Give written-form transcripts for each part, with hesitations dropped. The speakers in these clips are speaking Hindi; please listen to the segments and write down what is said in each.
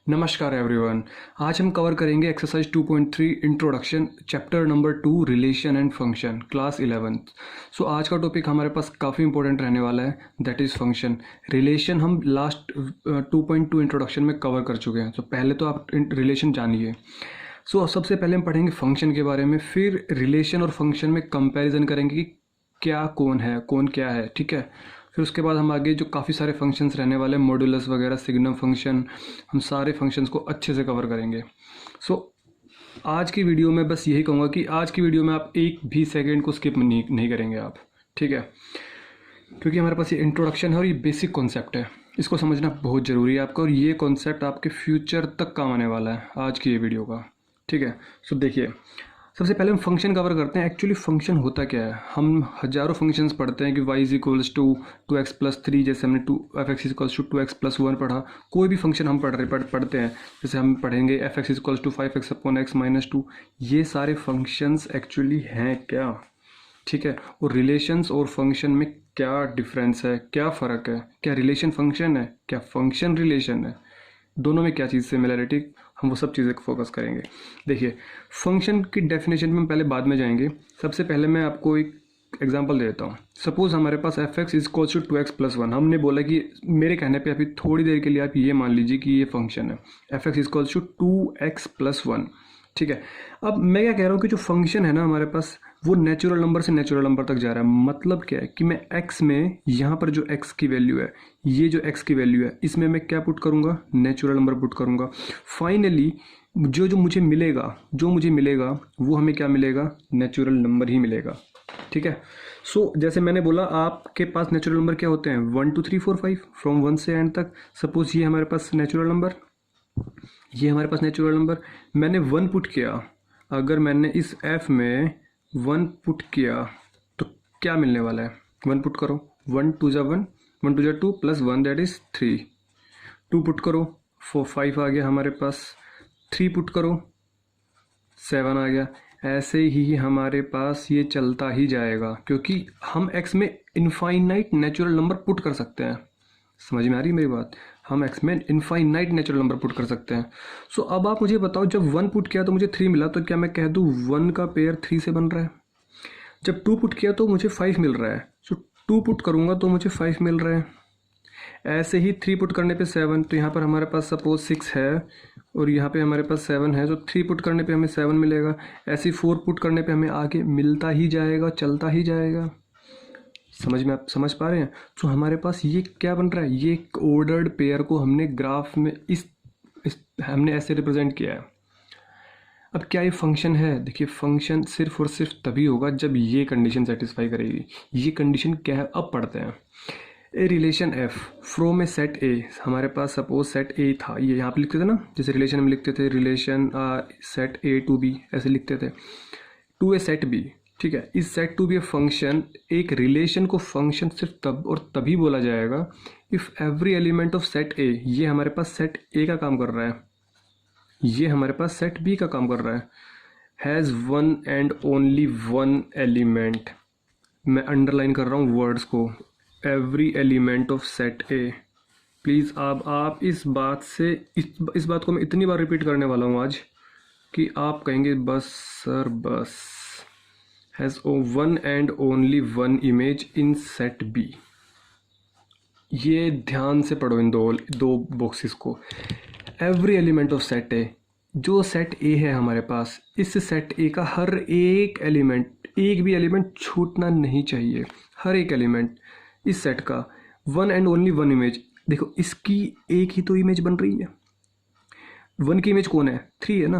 नमस्कार एवरीवन। आज हम कवर करेंगे exercise 2.3 introduction chapter number 2 relation and function class 11th। सो आज का टॉपिक हमारे पास काफ़ी इंपॉर्टेंट रहने वाला है, दैट इज़ फंक्शन। रिलेशन हम लास्ट 2.2 इंट्रोडक्शन में कवर कर चुके हैं। तो पहले तो आप रिलेशन जानिए। सो सबसे पहले हम पढ़ेंगे फंक्शन के बारे में, फिर रिलेशन और फंक्शन में कंपैरिजन करेंगे कि क्या कौन है, कौन क्या है, ठीक है। फिर उसके बाद हम आगे जो काफ़ी सारे फंक्शंस रहने वाले हैं, मॉड्यूलस वगैरह, सिग्नम फंक्शन, हम सारे फंक्शंस को अच्छे से कवर करेंगे। सो आज की वीडियो में बस यही कहूँगा कि आज की वीडियो में आप एक भी सेकंड को स्किप नहीं करेंगे आप, ठीक है, क्योंकि हमारे पास ये इंट्रोडक्शन है और ये बेसिक कॉन्सेप्ट है, इसको समझना बहुत ज़रूरी है आपका, और ये कॉन्सेप्ट आपके फ्यूचर तक काम आने वाला है आज की ये वीडियो का, ठीक है। सो देखिए, सबसे पहले हम फंक्शन कवर करते हैं। एक्चुअली फंक्शन होता क्या है? हम हज़ारों फंक्शंस पढ़ते हैं कि y is equals to 2x+3, जैसे हमने f(x) इक्वल्स टू 2x+1 पढ़ा। कोई भी फंक्शन हम पढ़ते हैं, जैसे हम पढ़ेंगे f(x) इक्वल्स टू 5x/(x-2), ये सारे फंक्शंस एक्चुअली हैं क्या, ठीक है। और रिलेशंस और फंक्शन में क्या डिफरेंस है, क्या फ़र्क है, क्या रिलेशन फंक्शन है, क्या फंक्शन रिलेशन है, दोनों में क्या चीज़ सिमिलरिटी, हम वो सब चीज़ें को फोकस करेंगे। देखिए, फंक्शन की डेफिनेशन में हम पहले बाद में जाएंगे। सबसे पहले मैं आपको एक एग्जांपल दे देता हूँ। सपोज़ हमारे पास f(x) इक्वल्स टू 2x+1। हमने बोला कि मेरे कहने पे अभी थोड़ी देर के लिए आप ये मान लीजिए कि ये फंक्शन है f(x) इक्वल्स टू 2x+1, ठीक है। अब मैं क्या कह रहा हूँ कि जो फंक्शन है ना हमारे पास, वो नेचुरल नंबर से नेचुरल नंबर तक जा रहा है। मतलब क्या है कि मैं x में, यहाँ पर जो x की वैल्यू है, ये जो x की वैल्यू है, इसमें मैं क्या पुट करूँगा? नेचुरल नंबर पुट करूँगा। फाइनली जो मुझे मिलेगा वो हमें क्या मिलेगा? नेचुरल नंबर ही मिलेगा, ठीक है। सो जैसे मैंने बोला, आपके पास नेचुरल नंबर क्या होते हैं? 1 2 3 4 5, फ्रॉम 1 से एंड तक। सपोज ये हमारे पास नेचुरल नंबर, ये हमारे पास नेचुरल नंबर, मैंने 1 पुट किया। अगर मैंने इस f में 1 पुट किया तो क्या मिलने वाला है? 1 पुट करो, 1 2 जा 1, 1 2 जा 2 प्लस 1 दैट इज 3। 2 पुट करो, 5 आ गया हमारे पास। 3 पुट करो, 7 आ गया। ऐसे ही हमारे पास ये चलता ही जाएगा, क्योंकि हम x में इनफाइनाइट नेचुरल नंबर पुट कर सकते हैं। समझ में आ रही है मेरी बात? हम x में इनफाइनाइट नेचुरल नंबर पुट कर सकते हैं। सो अब आप मुझे बताओ, जब 1 पुट किया तो मुझे 3 मिला, तो क्या मैं कह दूँ 1 का पेयर 3 से बन रहा है? जब 2 पुट किया तो मुझे 5 मिल रहा है, सो 2 पुट करूँगा तो मुझे 5 मिल रहा है। ऐसे ही 3 पुट करने पे 7, तो यहाँ पर हमारे पास सपोज 6 है और यहाँ पे हमारे पास 7 है, तो 3 पुट करने पे हमें 7 मिलेगा। ऐसे ही 4 पुट करने पे हमें आगे मिलता ही जाएगा, चलता ही जाएगा। समझ में, आप समझ पा रहे हैं? तो हमारे पास ये क्या बन रहा है? ये एक ऑर्डर्ड पेयर को हमने ग्राफ में इस हमने ऐसे रिप्रेजेंट किया है। अब क्या ये फंक्शन है? देखिए, फंक्शन सिर्फ और सिर्फ तभी होगा जब ये कंडीशन सेटिस्फाई करेगी। ये कंडीशन क्या है, अब पढ़ते हैं। A relation f from a set a, हमारे पास सपोज सेट ए था, ये यहाँ पे लिखते थे ना, जैसे रिलेशन में लिखते थे relation set A to B, ऐसे लिखते थे, टू ए सेट बी, ठीक है। Is said to be a function, एक रिलेशन को फंक्शन सिर्फ तब और तभी बोला जाएगा if every element of set A, ये हमारे पास सेट ए का काम कर रहा है, ये हमारे पास सेट बी का काम कर रहा है, has one and only one element. मैं अंडरलाइन कर रहा हूँ वर्ड्स को, every element of set A. Please आप इस बात से इस बात को मैं इतनी बार रिपीट करने वाला हूँ आज कि आप कहेंगे बस सर बस। Has one and only one image in set B. ये ध्यान से पढ़ो इन दो बॉक्सेस को। Every element of set A, जो सेट ए है हमारे पास, इस सेट ए का हर एक एलिमेंट, एक भी एलिमेंट छूटना नहीं चाहिए। हर एक एलिमेंट इस सेट का one and only one image. देखो, इसकी एक ही तो इमेज बन रही है। 1 की इमेज कौन है? 3 है ना।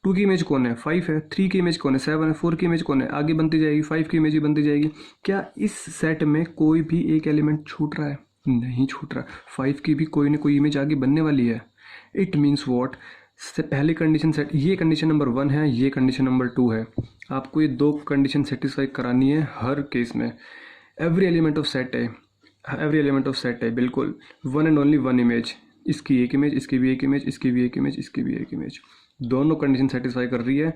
2 की इमेज कौन है? 5 है। 3 की इमेज कौन है? 7 है। 4 की इमेज कौन है? आगे बनती जाएगी, 5 की इमेज भी बनती जाएगी। क्या इस सेट में कोई भी एक एलिमेंट छूट रहा है? नहीं छूट रहा। 5 की भी कोई ना कोई इमेज आगे बनने वाली है। It means what? से पहली कंडीशन सेट, ये कंडीशन नंबर 1 है, ये कंडीशन नंबर 2 है। आपको ये 2 कंडीशन सेटिस्फाई करानी है हर केस में। एवरी एलिमेंट ऑफ सेट है, एवरी एलिमेंट ऑफ सेट है, बिल्कुल one and only one image. इसकी एक इमेज, इसकी भी एक इमेज, इसकी भी एक इमेज, इसकी भी एक इमेज, दोनों कंडीशन सेटिस्फाई कर रही है,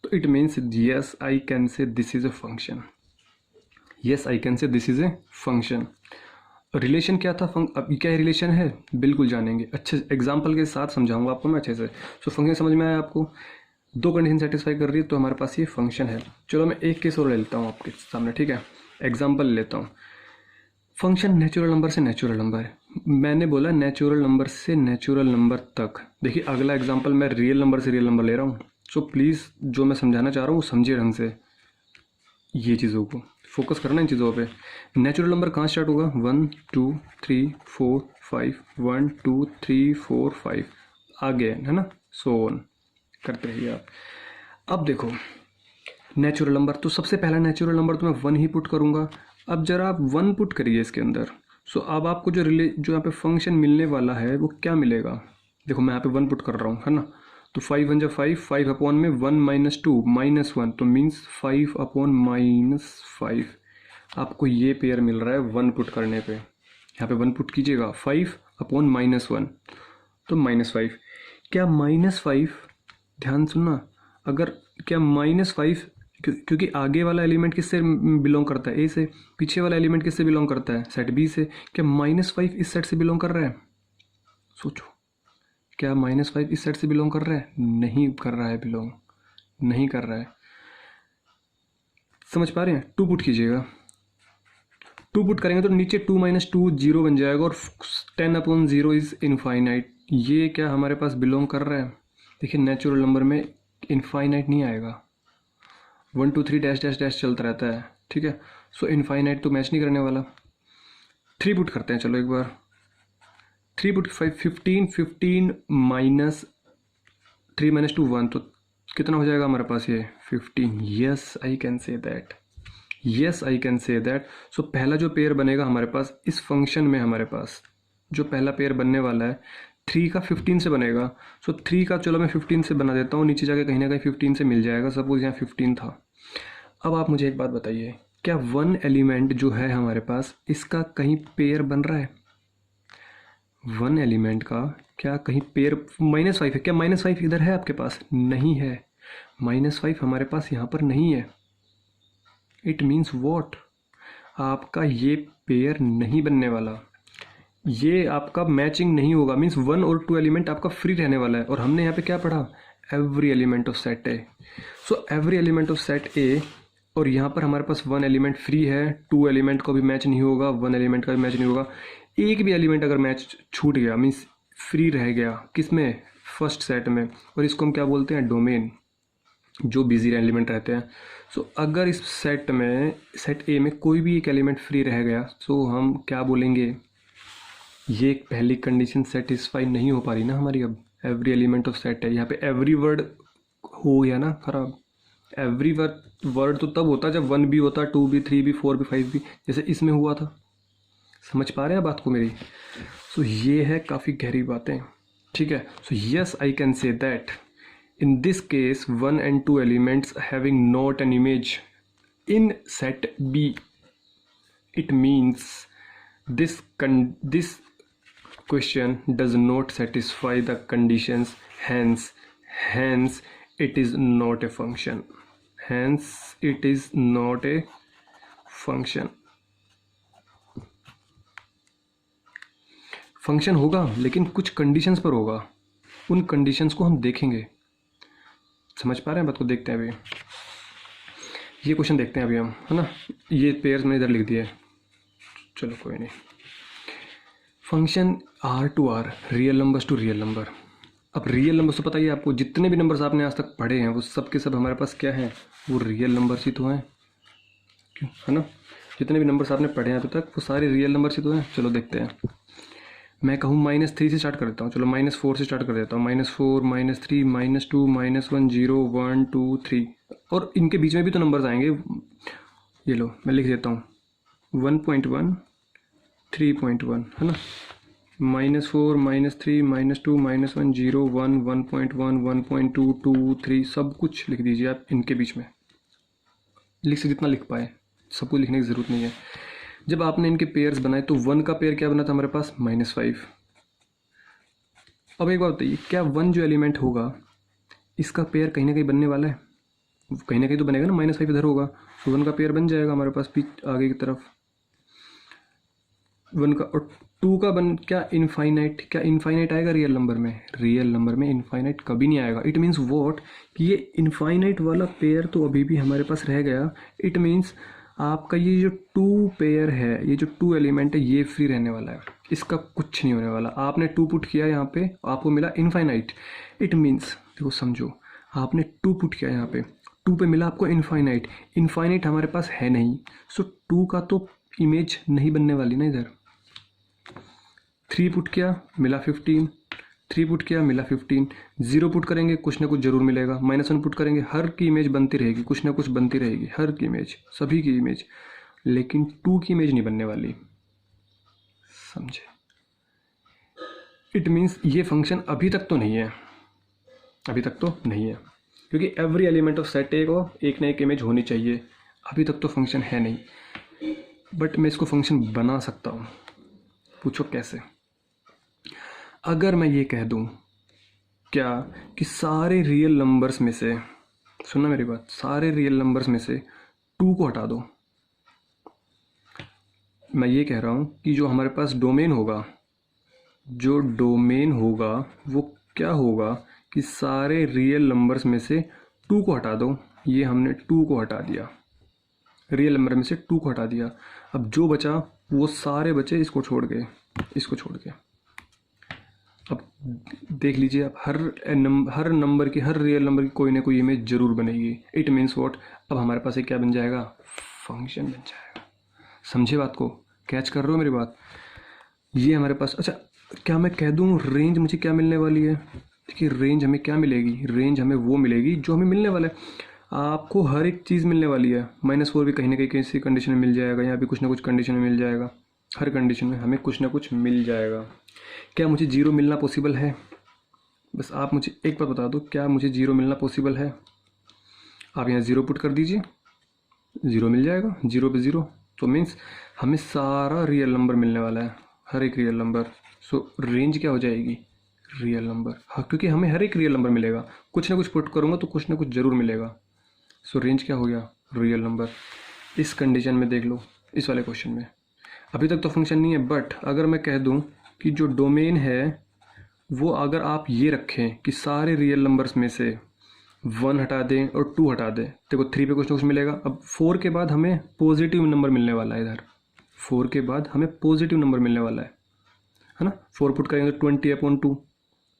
तो it means yes I can से this is a function. Yes I can से this is a function. Relation क्या था अब क्या रिलेशन है बिल्कुल जानेंगे, अच्छे एग्जाम्पल के साथ समझाऊंगा आपको मैं अच्छे से। सो फंक्शन समझ में आया आपको, दो कंडीशन सेटिस्फाई कर रही है तो हमारे पास ये फंक्शन है। चलो मैं एक केस और ले लेता हूँ आपके सामने, ठीक है, एग्जाम्पल लेता हूँ। फंक्शन नेचुरल नंबर से नेचुरल नंबर है, मैंने बोला नेचुरल नंबर से नेचुरल नंबर तक। देखिए अगला एग्जाम्पल मैं रियल नंबर से रियल नंबर ले रहा हूँ। सो प्लीज़ जो मैं समझाना चाह रहा हूँ वो समझिए ढंग से, ये चीज़ों को फोकस करना इन चीज़ों पे। नेचुरल नंबर कहाँ स्टार्ट होगा, 1 2 3 4 5, 1 2 3 4 5 आगे है ना, सो ऑन करते रहिए आप। अब देखो नेचुरल नंबर, तो सबसे पहला नेचुरल नंबर तो मैं 1 ही पुट करूँगा। अब जरा आप 1 पुट करिए इसके अंदर। सो अब आपको जो यहाँ पे फंक्शन मिलने वाला है वो क्या मिलेगा, देखो मैं यहाँ पे 1 पुट कर रहा हूँ है ना, तो 5 1 जा 5, 5 अपॉन में 1 माइनस 2 माइनस 1, तो मीन्स 5 अपॉन माइनस 5। आपको ये पेयर मिल रहा है 1 पुट करने पे। यहाँ पे 1 पुट कीजिएगा, 5 अपॉन माइनस 1, तो माइनस 5। क्या माइनस 5, ध्यान सुनना, अगर क्या माइनस 5, क्योंकि आगे वाला एलिमेंट किससे बिलोंग करता है, ए से, पीछे वाला एलिमेंट किससे बिलोंग करता है, सेट बी से। क्या माइनस 5 इस सेट से बिलोंग कर रहा है, सोचो, क्या माइनस 5 इस सेट से बिलोंग कर रहा है, नहीं कर रहा है, बिलोंग नहीं कर रहा है। समझ पा रहे हैं, 2 पुट कीजिएगा, 2 पुट करेंगे तो नीचे 2 माइनस 2 जीरो बन जाएगा, और 10 अपॉन 0 इज इनफाइनाइट। ये क्या हमारे पास बिलोंग कर रहा है, देखिए नेचुरल नंबर में इनफाइनाइट नहीं आएगा, 1 2 3 डैश डैश डैश चलता रहता है, ठीक है। सो इनफाइनाइट तो मैच नहीं करने वाला। 3 पुट करते हैं, चलो एक बार 3 पुट, 15 15 माइनस 3 माइनस 2 1, तो कितना हो जाएगा हमारे पास ये 15। Yes I can say that, yes I can say that. So पहला जो पेयर बनेगा हमारे पास इस फंक्शन में, हमारे पास जो पहला पेयर बनने वाला है 3 का 15 से बनेगा। सो 3 का चलो मैं 15 से बना देता हूँ, नीचे जाके कहीं ना कहीं 15 से मिल जाएगा, सपोज यहाँ 15 था। अब आप मुझे एक बात बताइए, क्या 1 एलिमेंट जो है हमारे पास इसका कहीं पेयर बन रहा है, 1 एलिमेंट का क्या कहीं पेयर, -5 है, क्या -5 इधर है आपके पास, नहीं है, -5 हमारे पास यहाँ पर नहीं है। इट मीन्स वॉट, आपका ये पेयर नहीं बनने वाला, ये आपका मैचिंग नहीं होगा, मीन्स 1 और 2 एलिमेंट आपका फ्री रहने वाला है। और हमने यहाँ पे क्या पढ़ा, every element of set A. So every element of set ए, और यहाँ पर हमारे पास 1 एलिमेंट फ्री है, 2 एलिमेंट का भी मैच नहीं होगा, 1 एलिमेंट का भी मैच नहीं होगा। एक भी एलिमेंट अगर मैच छूट गया, मीन्स फ्री रह गया, किस में, फर्स्ट सेट में, और इसको हम क्या बोलते हैं, डोमेन, जो बिजी एलिमेंट रहते हैं। सो अगर इस सेट में, सेट ए में कोई भी एक एलिमेंट फ्री रह गया, सो हम क्या बोलेंगे, ये पहली कंडीशन सेटिस्फाई नहीं हो पा रही ना हमारी। अब एवरी एलिमेंट ऑफ सेट है, यहाँ पे एवरी वर्ड हो गया ना खराब। एवरी वर्ड तो तब होता जब 1 भी होता, 2 भी, 3 भी, 4 भी, 5 भी, जैसे इसमें हुआ था। समझ पा रहे हैं बात को मेरी। सो ये है काफ़ी गहरी बातें, ठीक है। So yes I can say that in this case 1 and 2 elements having not an image in set B, it means this question does not satisfy the conditions, hence it is not a function, hence it is not a function। Function होगा लेकिन कुछ कंडीशंस पर होगा, उन कंडीशंस को हम देखेंगे। समझ पा रहे हैं बात को, देखते हैं अभी ये क्वेश्चन देखते हैं अभी हम, है ना। ये पेयर्स मैंने इधर लिख दिया है, चलो कोई नहीं। Function R to R, real numbers to real number. अब रियल नंबर्स तो पता ही है आपको, जितने भी नंबर्स आपने आज तक पढ़े हैं वो सब के सब हमारे पास क्या हैं, वो रियल नंबर्स ही तो हैं, क्यों, है ना। जितने भी नंबर्स आपने पढ़े हैं अभी तक वो सारे रियल नंबर्स ही तो हैं। चलो देखते हैं, मैं कहूँ -3 से स्टार्ट कर देता हूँ, चलो -4 से स्टार्ट कर देता हूँ, -4 -3 -2 -1 0 1 2 3, और इनके बीच में भी तो नंबर्स आएंगे। ये लो मैं लिख देता हूँ 1.1 3.1, है ना, -4 -3 -2 -1 0 1 1.1 1.2 2 3, सब कुछ लिख दीजिए आप इनके बीच में, लिख से जितना लिख पाए, सब कुछ लिखने की ज़रूरत नहीं है। जब आपने इनके पेयर्स बनाए तो 1 का पेयर क्या बना था हमारे पास, -5। अब एक बात बताइए, क्या 1 जो एलिमेंट होगा इसका पेयर कहीं ना कहीं बनने वाला है, कहीं ना कहीं तो बनेगा ना, -5 इधर होगा, तो 1 का पेयर बन जाएगा हमारे पास आगे की तरफ। वन का, और टू का बन क्या इनफाइनाइट, क्या इनफाइनाइट आएगा रियल नंबर में? रियल नंबर में इनफाइनाइट कभी नहीं आएगा। इट मीन्स वॉट कि ये इनफाइनाइट वाला पेयर तो अभी भी हमारे पास रह गया। इट मीन्स आपका ये जो टू पेयर है, ये जो टू एलिमेंट है, ये फ्री रहने वाला है, इसका कुछ नहीं होने वाला। आपने टू पुट किया यहाँ पे, आपको मिला इनफाइनाइट। इट मीन्स देखो समझो, आपने टू पुट किया यहाँ पे, टू पे मिला आपको इनफाइनाइट। इनफाइनाइट हमारे पास है नहीं, सो टू का तो इमेज नहीं बनने वाली ना इधर। थ्री पुट किया मिला 15, थ्री पुट किया मिला 15, जीरो पुट करेंगे कुछ ना कुछ जरूर मिलेगा, माइनस वन पुट करेंगे, हर की इमेज बनती रहेगी, कुछ ना कुछ बनती रहेगी, हर की इमेज, सभी की इमेज, लेकिन टू की इमेज नहीं बनने वाली। समझे? इट मीन्स ये फंक्शन अभी तक तो नहीं है, अभी तक तो नहीं है, क्योंकि एवरी एलिमेंट ऑफ सेट ए को एक ना एक इमेज होनी चाहिए। अभी तक तो फंक्शन है नहीं, बट मैं इसको फंक्शन बना सकता हूँ। पूछो कैसे? अगर मैं ये कह दूँ क्या कि सारे रियल नंबर्स में से, सुनना मेरी बात, सारे रियल नंबर्स में से टू को हटा दो। मैं ये कह रहा हूँ कि जो हमारे पास डोमेन होगा, जो डोमेन होगा वो क्या होगा कि सारे रियल नंबर्स में से टू को हटा दो। ये हमने टू को हटा दिया, रियल नंबर में से टू को हटा दिया। अब जो बचा वो सारे बचे इसको छोड़ के, इसको छोड़ के। अब देख लीजिए आप, हर नंबर की, हर रियल नंबर की कोई ना कोई इमेज जरूर बनेगी। इट मीन्स व्हाट, अब हमारे पास एक क्या बन जाएगा? फंक्शन बन जाएगा। समझे बात को? कैच कर रहे हो मेरी बात? ये हमारे पास, अच्छा क्या मैं कह दूं रेंज मुझे क्या मिलने वाली है? देखिए रेंज हमें क्या मिलेगी? रेंज हमें वो मिलेगी जो हमें मिलने वाला है। आपको हर एक चीज़ मिलने वाली है। -4 भी कहीं ना कहीं किसी कंडीशन में मिल जाएगा, यहाँ भी कुछ ना कुछ कंडीशन में मिल जाएगा। हर कंडीशन में हमें कुछ ना कुछ मिल जाएगा। क्या मुझे जीरो मिलना पॉसिबल है? बस आप मुझे एक बात बता दो, क्या मुझे जीरो मिलना पॉसिबल है? आप यहाँ ज़ीरो पुट कर दीजिए, ज़ीरो मिल जाएगा। जीरो पे ज़ीरो तो मीन्स हमें सारा रियल नंबर मिलने वाला है, हर एक रियल नंबर। सो रेंज क्या हो जाएगी? Real number. हाँ, क्योंकि हमें हर एक रियल नंबर मिलेगा, कुछ ना कुछ पुट करूँगा तो कुछ ना कुछ ज़रूर मिलेगा। सो रेंज क्या हो गया? Real number. इस कंडीशन में देख लो, इस वाले क्वेश्चन में अभी तक तो फंक्शन नहीं है, बट अगर मैं कह दूं कि जो डोमेन है वो अगर आप ये रखें कि सारे रियल नंबर्स में से वन हटा दें और टू हटा दें, देखो थ्री पे कुछ ना कुछ मिलेगा। अब फोर के बाद हमें पॉजिटिव नंबर मिलने वाला है, इधर फोर के बाद हमें पॉजिटिव नंबर मिलने वाला है ना। फोर पुट करेंगे तो 20/2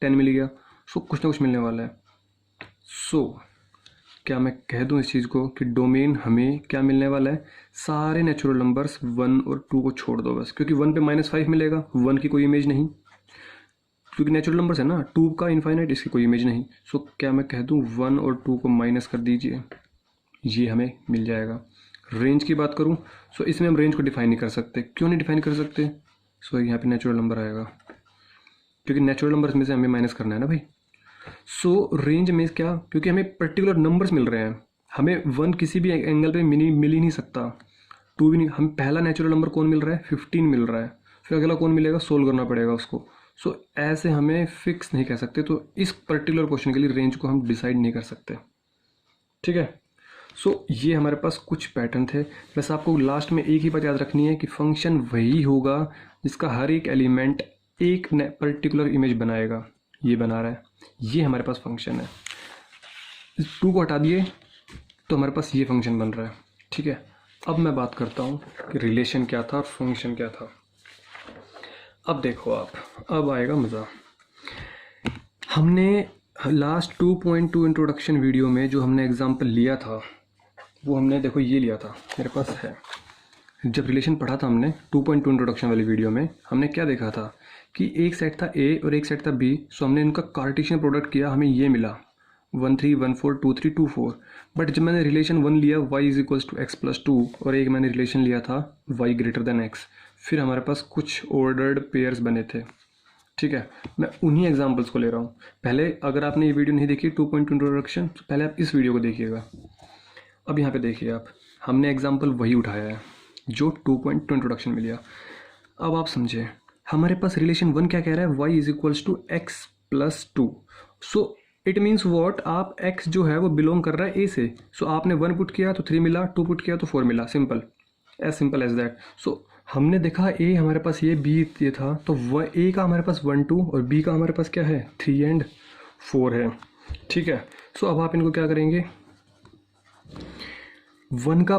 10 मिल गया। सो कुछ ना कुछ मिलने वाला है। सो क्या मैं कह दूं इस चीज़ को कि डोमेन हमें क्या मिलने वाला है? सारे नेचुरल नंबर्स वन और टू को छोड़ दो बस, क्योंकि वन पे -5 मिलेगा, वन की कोई इमेज नहीं, क्योंकि नेचुरल नंबर्स है ना। टू का इनफाइनाइट, इसकी कोई इमेज नहीं। सो क्या मैं कह दूं वन और टू को माइनस कर दीजिए, ये हमें मिल जाएगा। रेंज की बात करूं सो इसमें हम रेंज को डिफाइन नहीं कर सकते। क्यों नहीं डिफाइन कर सकते? सो यहाँ पे नेचुरल नंबर आएगा, क्योंकि नेचुरल नंबर्स में से हमें माइनस करना है ना भाई। सो रेंज में क्या, क्योंकि हमें पर्टिकुलर नंबर्स मिल रहे हैं, हमें वन किसी भी एंगल पे मिल ही नहीं सकता, टू भी नहीं। हम पहला नेचुरल नंबर कौन मिल रहा है? 15 मिल रहा है, फिर अगला कौन मिलेगा? सोल्व करना पड़ेगा उसको। सो ऐसे हमें फिक्स नहीं कह सकते, तो इस पर्टिकुलर क्वेश्चन के लिए रेंज को हम डिसाइड नहीं कर सकते। ठीक है। सो ये हमारे पास कुछ पैटर्न थे। बस आपको लास्ट में एक ही बात याद रखनी है कि फंक्शन वही होगा जिसका हर एक एलिमेंट एक पर्टिकुलर इमेज बनाएगा। ये बना रहा है, ये हमारे पास फंक्शन है। टू को हटा दिए तो हमारे पास ये फंक्शन बन रहा है। ठीक है। अब मैं बात करता हूँ कि रिलेशन क्या था और फंक्शन क्या था। अब देखो आप, अब आएगा मज़ा। हमने लास्ट 2.2 इंट्रोडक्शन वीडियो में जो हमने एग्जांपल लिया था वो हमने देखो ये लिया था, मेरे पास है। जब रिलेशन पढ़ा था हमने 2.2 इंट्रोडक्शन वाली वीडियो में, हमने क्या देखा था कि एक सेट था ए और एक सेट था बी। सो हमने इनका कार्टेशियन प्रोडक्ट किया, हमें ये मिला 1 3 1 4 2 3 2 4। बट जब मैंने रिलेशन वन लिया y = x+2 और एक मैंने रिलेशन लिया था y > x, फिर हमारे पास कुछ ऑर्डर्ड पेयर्स बने थे। ठीक है। मैं उन्हीं एग्जांपल्स को ले रहा हूँ। पहले अगर आपने ये वीडियो नहीं देखी 2.2 इंट्रोडक्शन, तो पहले आप इस वीडियो को देखिएगा। अब यहाँ पे देखिए आप, हमने एग्जांपल वही उठाया है जो 2.2 इंट्रोडक्शन में लिया। अब आप समझे, हमारे पास रिलेशन वन क्या कह रहा है? y = x+2। So it means what, आप x जो है वो बिलोंग कर रहा है a से। सो आपने 1 पुट किया तो 3 मिला, 2 पुट किया तो 4 मिला, सिंपल एज दैट। सो हमने देखा ए हमारे पास ये था, तो वह ए का हमारे पास 1 2 और बी का हमारे पास क्या है 3 एंड 4 है। ठीक है, सो अब आप इनको क्या करेंगे, 1 का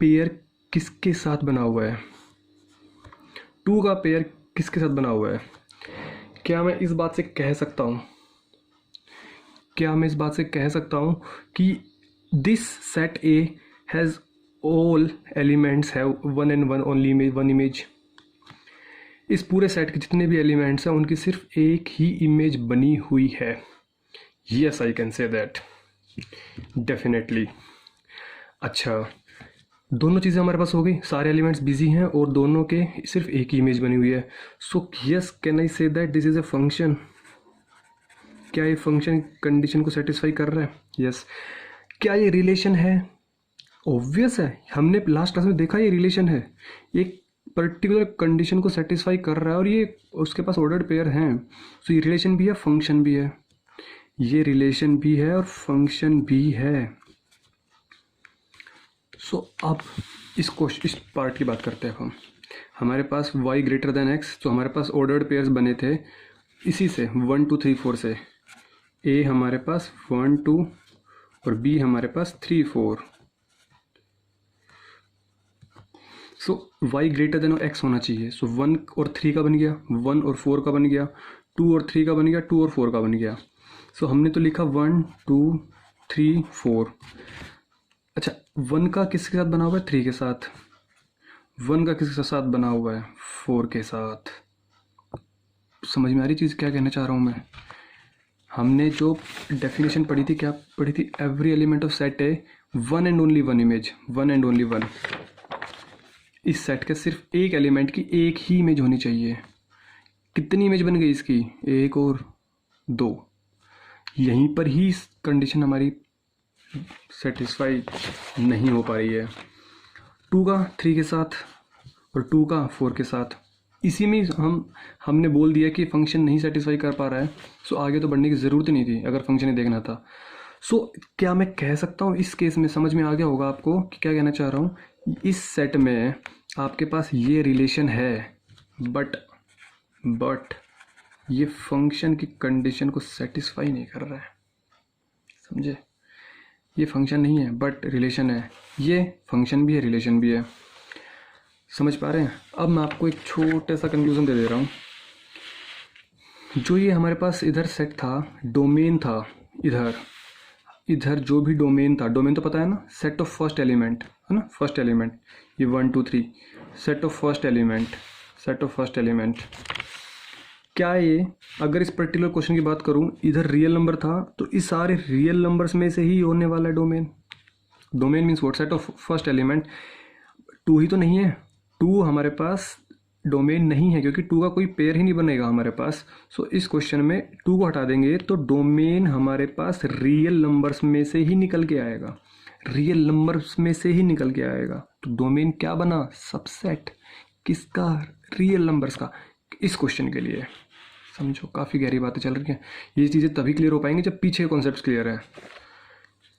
पेयर किसके साथ बना हुआ है, 2 का पेयर किसके साथ बना हुआ है। क्या मैं इस बात से कह सकता हूँ, कि this set A has all elements have 1 and 1 only one image. इस पूरे सेट के जितने भी एलिमेंट्स हैं उनकी सिर्फ एक ही इमेज बनी हुई है। Yes, I can say that definitely. अच्छा, दोनों चीज़ें हमारे पास हो गई, सारे एलिमेंट्स बिजी हैं और दोनों के सिर्फ एक ही इमेज बनी हुई है। So yes, can I say that this is a function. क्या ये फंक्शन कंडीशन को सेटिस्फाई कर रहा है? यस। क्या ये रिलेशन है? ऑब्वियस है, हमने लास्ट क्लास में देखा ये रिलेशन है, एक पर्टिकुलर कंडीशन को सेटिस्फाई कर रहा है और ये उसके पास ऑर्डर्ड पेयर हैं। सो ये रिलेशन भी है, फंक्शन भी है, ये रिलेशन भी है और फंक्शन भी है। सो अब इस पार्ट की बात करते हैं हम। हमारे पास y ग्रेटर देन x, तो हमारे पास ऑर्डर्ड पेयर्स बने थे इसी से 1 2 3 4 से। a हमारे पास 1 2 और b हमारे पास 3 4। सो y ग्रेटर देन x होना चाहिए। सो 1 और 3 का बन गया, 1 और 4 का बन गया, 2 और 3 का बन गया, 2 और 4 का बन गया। सो हमने तो लिखा 1 2 3 4। अच्छा, 1 का किसके साथ बना हुआ है? 3 के साथ। 1 का किसके साथ बना हुआ है? 4 के साथ। समझ में आ रही चीज़ क्या कहना चाह रहा हूँ मैं? हमने जो डेफिनेशन पढ़ी थी, क्या पढ़ी थी? एवरी एलिमेंट ऑफ सेट है 1 and only 1 image, 1 and only 1। इस सेट के सिर्फ एक एलिमेंट की एक ही इमेज होनी चाहिए। कितनी इमेज बन गई इसकी? 1 और 2। यहीं पर ही कंडीशन हमारी सेटिस्फाई नहीं हो पा रही है। 2 का 3 के साथ और 2 का 4 के साथ, इसी में हमने बोल दिया कि फंक्शन नहीं सेटिस्फाई कर पा रहा है। सो आगे तो बढ़ने की ज़रूरत ही नहीं थी अगर फंक्शन ही देखना था। सो क्या मैं कह सकता हूँ इस केस में, समझ में आ गया होगा आपको कि क्या कहना चाह रहा हूँ? इस सेट में आपके पास ये रिलेशन है, बट ये फंक्शन की कंडीशन को सेटिस्फाई नहीं कर रहा है। समझे? ये फंक्शन नहीं है बट रिलेशन है, ये फंक्शन भी है रिलेशन भी है। समझ पा रहे हैं? अब मैं आपको एक छोटा सा कंक्लूजन दे दे रहा हूँ। जो ये हमारे पास इधर सेट था, डोमेन था, इधर जो भी डोमेन था, डोमेन तो पता है ना, सेट ऑफ फर्स्ट एलिमेंट है ना, फर्स्ट एलिमेंट, ये 1 2 3 सेट ऑफ फर्स्ट एलिमेंट। क्या ये, अगर इस पर्टिकुलर क्वेश्चन की बात करूं, इधर रियल नंबर था तो इस सारे रियल नंबर्स में से ही होने वाला है domain. Domain means what? Set of first element. 2 ही तो नहीं है, 2 हमारे पास डोमेन नहीं है क्योंकि 2 का कोई पेयर ही नहीं बनेगा हमारे पास। सो इस क्वेश्चन में 2 को हटा देंगे तो डोमेन हमारे पास रियल नंबर्स में से ही निकल के आएगा, रियल नंबर्स में से ही निकल के आएगा। तो डोमेन क्या बना? सबसेट। किसका? रियल नंबर्स का, इस क्वेश्चन के लिए। समझो, काफ़ी गहरी बातें चल रही हैं। ये चीज़ें तभी क्लियर हो पाएंगी जब पीछे कॉन्सेप्ट्स क्लियर है।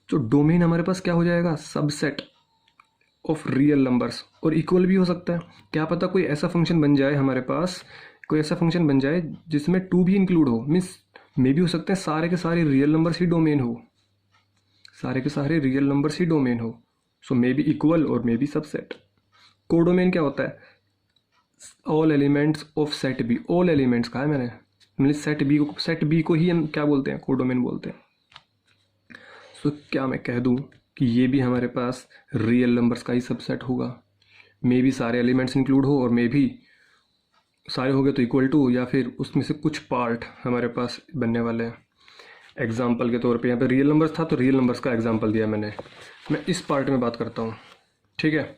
तो डोमेन हमारे पास क्या हो जाएगा? सबसेट ऑफ रियल नंबर्स, और इक्वल भी हो सकता है। क्या पता कोई ऐसा फंक्शन बन जाए हमारे पास, कोई ऐसा फंक्शन बन जाए जिसमें 2 भी इंक्लूड हो, मीन्स मे भी हो सकता है सारे के सारे रियल नंबर्स ही डोमेन हो, सारे के सारे रियल नंबर्स ही डोमेन हो। सो मे बी इक्वल और मे बी सबसेट। कोडोमेन क्या होता है? All elements of set B. All elements कहा है मैंने, मतलब सेट बी को ही हम क्या बोलते हैं? कोडोमेन बोलते हैं। सो क्या मैं कह दूं कि ये भी हमारे पास रियल नंबर्स का ही सबसेट होगा? मे भी सारे एलिमेंट्स इंक्लूड हो और मे भी सारे हो गए तो इक्वल टू, या फिर उसमें से कुछ पार्ट हमारे पास बनने वाले हैं। एग्जाम्पल के तौर पे यहाँ पे रियल नंबर्स था तो रियल नंबर्स का एग्जाम्पल दिया मैंने। मैं इस पार्ट में बात करता हूँ, ठीक है?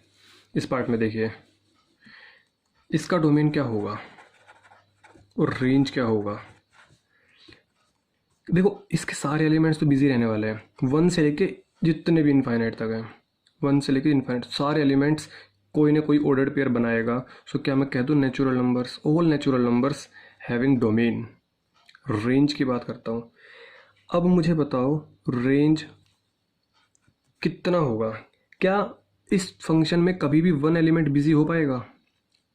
इस पार्ट में देखिए, इसका डोमेन क्या होगा और रेंज क्या होगा। देखो, इसके सारे एलिमेंट्स तो बिजी रहने वाले हैं, 1 से लेके जितने भी इनफाइनाइट तक हैं, 1 से लेके इनफाइनाइट सारे एलिमेंट्स कोई ना कोई ऑर्डर्ड पेयर बनाएगा। सो क्या मैं कह दूँ natural numbers, all natural numbers having domain. Range की बात करता हूँ। अब मुझे बताओ रेंज कितना होगा? क्या इस फंक्शन में कभी भी 1 एलिमेंट बिजी हो पाएगा?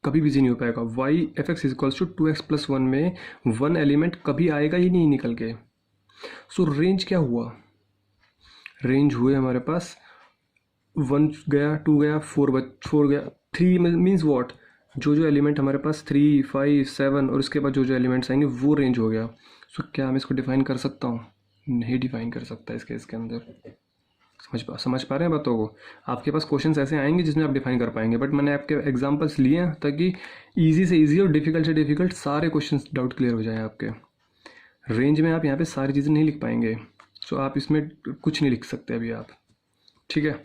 कभी बिजी नहीं हो पाएगा। Y f x equals to 2x+1 में वन एलिमेंट कभी आएगा ही नहीं निकल के। सो रेंज क्या हुआ, रेंज हुए हमारे पास 1 गया, 2 गया, 4 गया, 3 मीन्स वॉट, जो जो एलिमेंट हमारे पास 3, 5, 7 और उसके बाद जो जो एलिमेंट्स आएंगे वो रेंज हो गया। सो क्या मैं इसको डिफाइन कर सकता हूँ? नहीं डिफाइन कर सकता इस केस के अंदर। समझ पा रहे हैं बातों को? आपके पास क्वेश्चंस ऐसे आएंगे जिसमें आप डिफाइन कर पाएंगे, बट मैंने आपके एग्जांपल्स लिए हैं ताकि इजी से इजी और डिफिकल्ट से डिफिकल्ट सारे क्वेश्चंस डाउट क्लियर हो जाएं आपके। रेंज में आप यहाँ पे सारी चीज़ें नहीं लिख पाएंगे, सो आप इसमें कुछ नहीं लिख सकते अभी आप, ठीक है।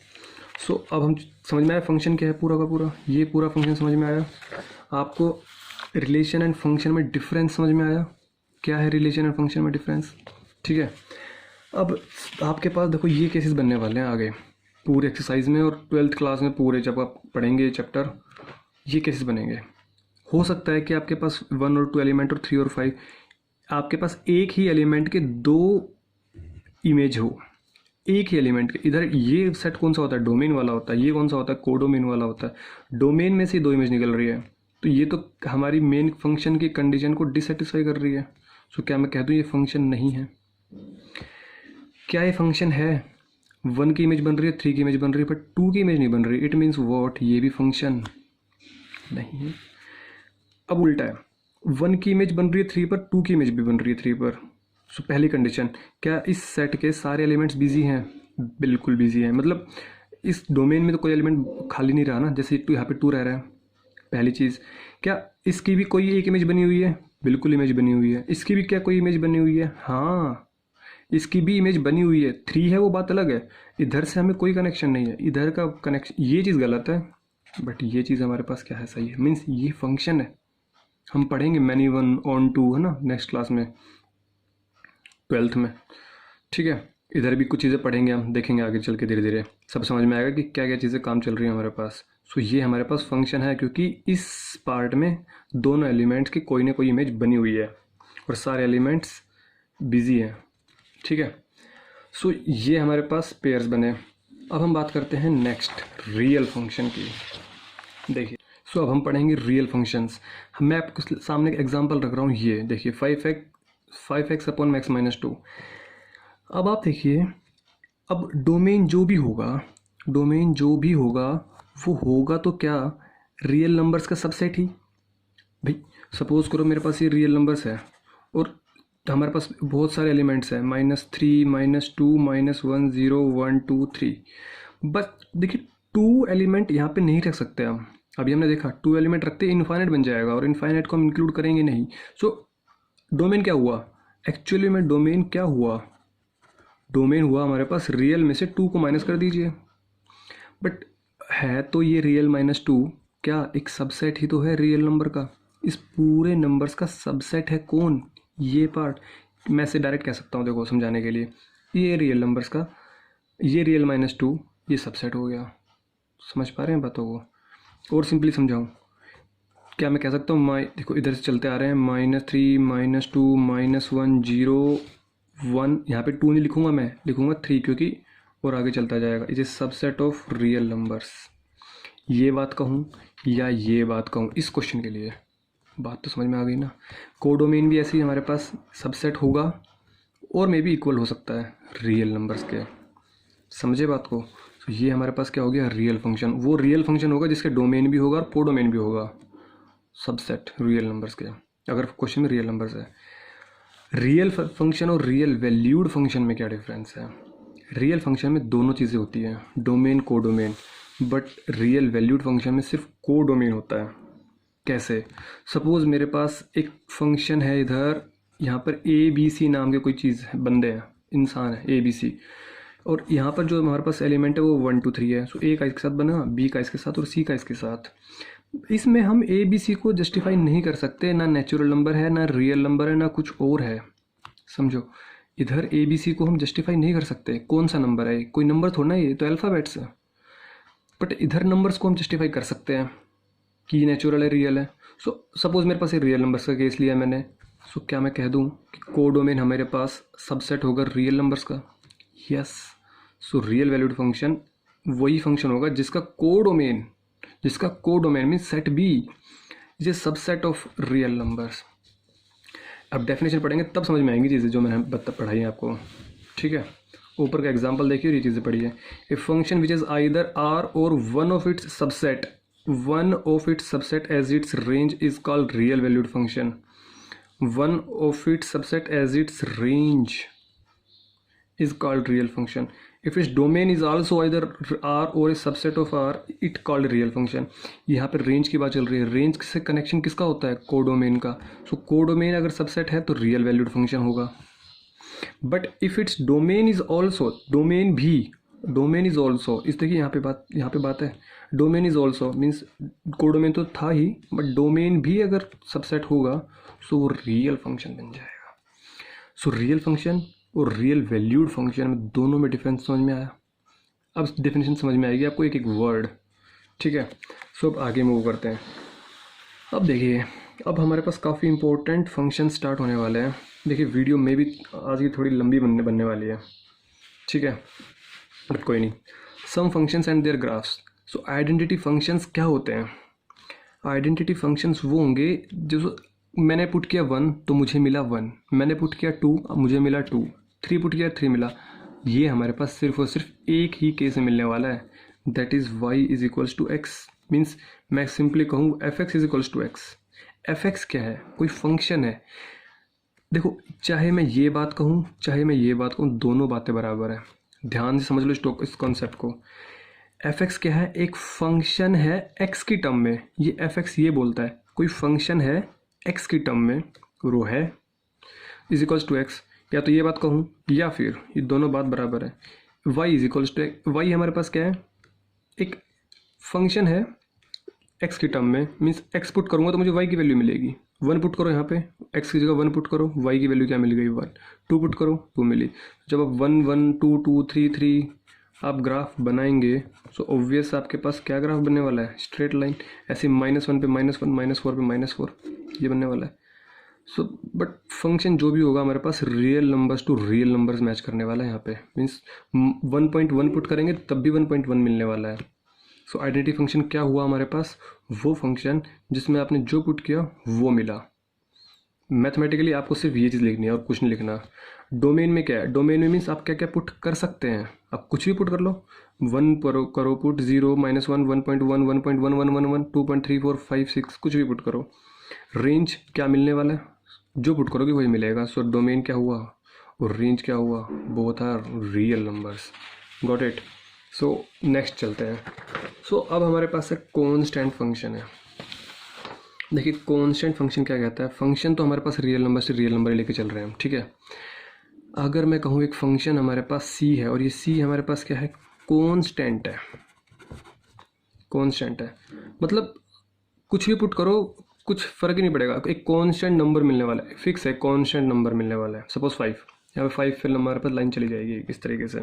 सो अब हम समझ में आया फंक्शन क्या है पूरा का पूरा, ये पूरा फंक्शन समझ में आया आपको। रिलेशन एंड फंक्शन में डिफरेंस समझ में आया, क्या है रिलेशन एंड फंक्शन में डिफरेंस, ठीक है। अब आपके पास देखो ये केसेस बनने वाले हैं आगे पूरे एक्सरसाइज में, और 12th क्लास में पूरे जब आप पढ़ेंगे चैप्टर ये केसेस बनेंगे। हो सकता है कि आपके पास 1 और 2 एलिमेंट और 3 और 5, आपके पास एक ही एलिमेंट के 2 इमेज हो, एक ही एलिमेंट के। इधर ये सेट कौन सा होता है, डोमेन वाला होता है, ये कौन सा होता है, कोडोमेन वाला होता है। डोमेन में से 2 इमेज निकल रही है, तो ये तो हमारी मेन फंक्शन की कंडीशन को डिससेटिस्फाई कर रही है। सो क्या मैं कह दूँ ये फंक्शन नहीं है? क्या ये फंक्शन है? 1 की इमेज बन रही है, 3 की इमेज बन रही है, बट 2 की इमेज नहीं बन रही। इट मीन्स वॉट, ये भी फंक्शन नहीं है। अब उल्टा है, 1 की इमेज बन रही है 3 पर, 2 की इमेज भी बन रही है 3 पर। सो पहली कंडीशन, क्या इस सेट के सारे एलिमेंट्स बिजी हैं? बिल्कुल बिजी हैं, मतलब इस डोमेन में तो कोई एलिमेंट खाली नहीं रहा ना, जैसे टू यहाँ पे 2 रह रहा है। पहली चीज़, क्या इसकी भी कोई एक इमेज बनी हुई है? बिल्कुल इमेज बनी हुई है। इसकी भी क्या कोई इमेज बनी हुई है? हाँ, इसकी भी इमेज बनी हुई है। 3 है वो बात अलग है, इधर से हमें कोई कनेक्शन नहीं है, इधर का कनेक्शन, ये चीज़ गलत है। बट ये चीज़ हमारे पास क्या है, सही है, मीन्स ये फंक्शन है। हम पढ़ेंगे मैनी 1 ऑन 2 है ना नेक्स्ट क्लास में 12th में, ठीक है। इधर भी कुछ चीज़ें पढ़ेंगे, हम देखेंगे आगे चल के धीरे धीरे सब समझ में आएगा कि क्या क्या चीज़ें काम चल रही है हमारे पास। सो ये हमारे पास फंक्शन है, क्योंकि इस पार्ट में दोनों एलिमेंट्स की कोई ना कोई इमेज बनी हुई है और सारे एलिमेंट्स बिजी हैं, ठीक है। सो ये हमारे पास पेयर्स बने। अब हम बात करते हैं नेक्स्ट रियल फंक्शन की। देखिए, सो अब हम पढ़ेंगे रियल फंक्शंस। मैं आपके सामने एक एग्जांपल रख रहा हूँ, ये देखिए 5x अपॉन मैक्स माइनस 2। अब आप देखिए, अब डोमेन जो भी होगा वो होगा तो क्या, रियल नंबर्स का सबसेट ही। भाई सपोज करो मेरे पास ये रियल नंबर्स है और हमारे पास बहुत सारे एलिमेंट्स हैं, -3, -2, -1, 0, 1, 2, 3। बस देखिए 2 एलिमेंट यहाँ पे नहीं रख सकते हम। अभी हमने देखा 2 एलिमेंट रखते इनफाइनाइट बन जाएगा, और इनफाइनाइट को हम इंक्लूड करेंगे नहीं। सो डोमेन क्या हुआ, एक्चुअली में डोमेन क्या हुआ, डोमेन हुआ हमारे पास रियल में से 2 को माइनस कर दीजिए। बट है तो ये रियल -2 क्या एक सबसेट ही तो है रियल नंबर का। इस पूरे नंबर्स का सबसेट है कौन, ये पार्ट। मैं से डायरेक्ट कह सकता हूँ, देखो समझाने के लिए, ये रियल नंबर्स का, ये रियल -2 ये सबसेट हो गया। समझ पा रहे हैं बातों को? और सिंपली समझाऊँ, क्या मैं कह सकता हूँ, देखो इधर से चलते आ रहे हैं, -3, -2, -1, 0, 1। यहाँ पे 2 नहीं लिखूँगा, मैं लिखूँगा 3, क्योंकि और आगे चलता जाएगा। It is subset of real numbers. ये बात कहूँ या ये बात कहूँ, इस क्वेश्चन के लिए बात तो समझ में आ गई ना। कोडोमेन भी ऐसे ही हमारे पास सबसेट होगा और मे भी इक्वल हो सकता है रियल नंबर्स के। समझे बात को? तो ये हमारे पास क्या हो गया, रियल फंक्शन। वो रियल फंक्शन होगा जिसके डोमेन भी होगा और कोडोमेन भी होगा, सबसेट रियल नंबर्स के, अगर क्वेश्चन में रियल नंबर्स है। रियल फंक्शन और रियल वैल्यूड फंक्शन में क्या डिफरेंस है? रियल फंक्शन में दोनों चीज़ें होती हैं, domain codomain, but real valued function में सिर्फ कोडोमेन होता है। कैसे? सपोज मेरे पास एक फंक्शन है, इधर यहाँ पर ABC नाम के कोई चीज़ है, बंदे हैं, इंसान है ABC, और यहाँ पर जो हमारे पास एलिमेंट है वो 1, 2, 3 है। सो A का इसके साथ बना, B का इसके साथ और C का इसके साथ। इसमें हम ABC को जस्टिफाई नहीं कर सकते, ना नेचुरल नंबर है, ना रियल नंबर है, ना कुछ और है। समझो, इधर ABC को हम जस्टिफाई नहीं कर सकते, कौन सा नंबर है, कोई नंबर थोड़ा ना, ये तो अल्फ़ाबेट्स है। बट इधर नंबर्स को हम जस्टिफाई कर सकते हैं कि नेचुरल है, रियल है। सो सपोज मेरे पास ये रियल नंबर्स का केस लिया मैंने, सो क्या मैं कह दूं कि कोडोमेन हमारे पास सबसेट होगा रियल नंबर्स का? Yes. So real valued function वही फंक्शन होगा जिसका codomain means set B is a subset of real numbers. अब डेफिनेशन पढ़ेंगे तब समझ में आएंगी चीज़ें जो मैंने पढ़ाई है आपको, ठीक है। ऊपर का एग्जाम्पल देखिए और ये चीज़ें पढ़िए। A function which is either R और one of its subset as its range is called real valued function. One of its subset as its range is called real function. If its domain is also either R or a subset of R, it called real function. यहाँ पर रेंज की बात चल रही है। रेंज से कनेक्शन किसका होता है? कोडोमेन का। सो कोडोमेन अगर सबसेट है तो रियल वैल्यूड फंक्शन होगा। But if its domain is also, domain is also, इस देखिए यहाँ पे बात है। Domain is also means codomain तो था ही, बट डोमेन भी अगर सबसेट होगा तो वो रियल फंक्शन बन जाएगा। सो रियल फंक्शन और रियल वैल्यूड फंक्शन में दोनों में डिफरेंस समझ में आया। अब डेफिनेशन समझ में आएगी आपको एक एक वर्ड, ठीक है। सो अब आगे मूव करते हैं। अब देखिए, अब हमारे पास काफ़ी इंपॉर्टेंट फंक्शन स्टार्ट होने वाले हैं। देखिए वीडियो में भी आज की थोड़ी लंबी बनने वाली है, ठीक है, बट कोई नहीं। Some functions and their graphs. So identity functions क्या होते हैं? आइडेंटिटी फंक्शंस वो होंगे जो मैंने पुट किया 1 तो मुझे मिला 1, मैंने पुट किया 2 मुझे मिला 2, 3 पुट किया 3 मिला। ये हमारे पास सिर्फ और सिर्फ एक ही केस में मिलने वाला है, that is y is equals to x. Means मैं सिंपली कहूँ f x is equals to x. F x क्या है? कोई फंक्शन है। देखो चाहे मैं ये बात कहूँ चाहे मैं ये बात कहूँ, दोनों बातें बराबर है। ध्यान से समझ लो इस कॉन्सेप्ट को। एफ एक्स क्या है? एक फंक्शन है एक्स की टर्म में। ये एफ एक्स ये बोलता है कोई फंक्शन है एक्स की टर्म में, रो है इज इक्वल्स टू एक्स। या तो ये बात कहूँ या फिर ये दोनों बात बराबर है। Y is equals to y हमारे पास क्या है? एक फंक्शन है एक्स की टर्म में, मीन्स एक्स पुट करूँगा तो मुझे वाई की वैल्यू मिलेगी। 1 पुट करो यहाँ पे, एक्स की जगह 1 पुट करो, वाई की वैल्यू क्या मिल गई? 1। 2 पुट करो 2 मिली। जब आप 1 1 2 2 3 3 आप ग्राफ बनाएंगे सो ऑब्वियस आपके पास क्या ग्राफ बनने वाला है? Straight line. ऐसे -1 पे -1, -4 पे -4 ये बनने वाला है। सो बट फंक्शन जो भी होगा हमारे पास real numbers to real numbers match करने वाला है यहाँ पे। मीन्स 1.1 पुट करेंगे तब भी 1.1 मिलने वाला है। सो आइडेंटिटी फंक्शन क्या हुआ हमारे पास? वो फंक्शन जिसमें आपने जो पुट किया वो मिला। मैथमेटिकली आपको सिर्फ ये चीज़ लिखनी है और कुछ नहीं लिखना। डोमेन में क्या है? डोमेन में मीन्स आप क्या क्या पुट कर सकते हैं? आप कुछ भी पुट कर लो। 1 करो पुट, 0 -1 1.1 1.1111 2.34 5 6 कुछ भी पुट करो। रेंज क्या मिलने वाला है? जो पुट करोगे वही मिलेगा। सो डोमेन क्या हुआ और रेंज क्या हुआ? Both are real numbers. Got it? So next चलते हैं। सो अब हमारे पास एक कॉन्स्टेंट फंक्शन है। देखिए कॉन्स्टेंट फंक्शन क्या कहता है? फंक्शन तो हमारे पास रियल नंबर से रियल नंबर लेके चल रहे हैं हम, ठीक है। अगर मैं कहूँ एक फंक्शन हमारे पास c है और ये c हमारे पास क्या है? कॉन्स्टेंट है। कॉन्स्टेंट है मतलब कुछ भी पुट करो कुछ फ़र्क ही नहीं पड़ेगा, एक कॉन्स्टेंट नंबर मिलने वाला है, फिक्स है कॉन्स्टेंट नंबर मिलने वाला है। सपोज 5, यहाँ पे 5 फिर हमारे पास लाइन चली जाएगी इस तरीके से।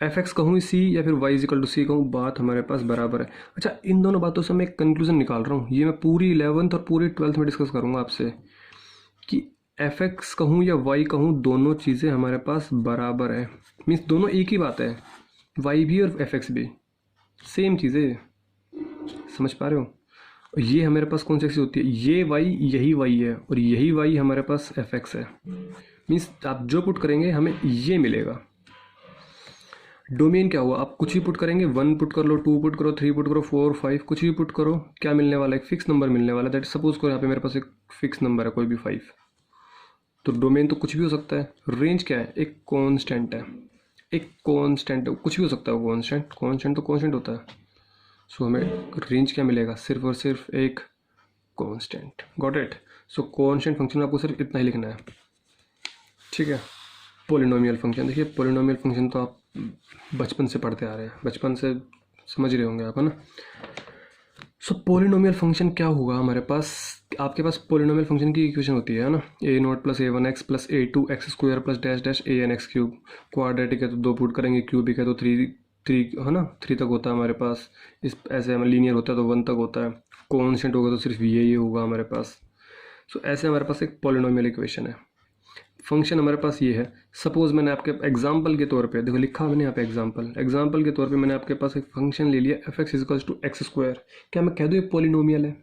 एफ एक्स कहूँ सी या फिर वाई इजिकल टू सी कहूँ, बात हमारे पास बराबर है। अच्छा इन दोनों बातों से मैं एक कंक्लूजन निकाल रहा हूँ, ये मैं पूरी 11th और पूरी 12th में डिस्कस करूँगा आपसे कि एफ एक्स कहूँ या वाई कहूँ दोनों चीज़ें हमारे पास बराबर है। मीन्स दोनों एक ही बात है, वाई भी और एफ एक्स भी सेम चीज़ें। समझ पा रहे हो? ये हमारे पास कौन सी चीज़ होती है? ये वाई यही वाई है और यही वाई हमारे पास एफ एक्स है। मीन्स आप जो पुट करेंगे हमें ये मिलेगा। डोमेन क्या हुआ? आप कुछ भी पुट करेंगे, 1 पुट कर लो, 2 पुट करो, 3 पुट करो, 4 5 कुछ भी पुट करो, क्या मिलने वाला है? एक फिक्स नंबर मिलने वाला है। दैट सपोज करो यहाँ पे मेरे पास एक फिक्स नंबर है कोई भी 5, तो डोमेन तो कुछ भी हो सकता है। रेंज क्या है? एक कांस्टेंट है, एक कांस्टेंट है, कुछ भी हो सकता है वो कांस्टेंट। कांस्टेंट तो कांस्टेंट होता है। सो हमें रेंज क्या मिलेगा? सिर्फ और सिर्फ एक constant. Got it? So constant function में आपको सिर्फ इतना ही लिखना है, ठीक है। पोलिनोमियल फंक्शन, देखिए पोलिनोमियल फंक्शन तो आप बचपन से पढ़ते आ रहे हैं, बचपन से समझ रहे होंगे आप, है ना। सो पोलिनोमियल फंक्शन क्या होगा हमारे पास? आपके पास पोलिनोमियल फंक्शन की इक्वेशन होती है ना, a0 + a1x + a2x² + dash dash an(x³). Quadratic है तो 2 पुट करेंगे, क्यूबिक है तो 3 है ना, 3 तक होता है हमारे पास। इस ऐसे हमें लीनियर होता है तो 1 तक होता है। कॉन्स्टेंट होगा तो सिर्फ ये होगा हमारे पास। सो ऐसे हमारे पास एक पोलिनोमियल इक्वेशन है। फंक्शन हमारे पास ये है। सपोज मैंने आपके एग्जांपल के तौर पे, देखो लिखा मैंने यहाँ पे एग्जांपल के तौर पे मैंने आपके पास एक फंक्शन ले लिया f(x = x²। क्या मैं कह दूँ ये पोलिनोमियल है?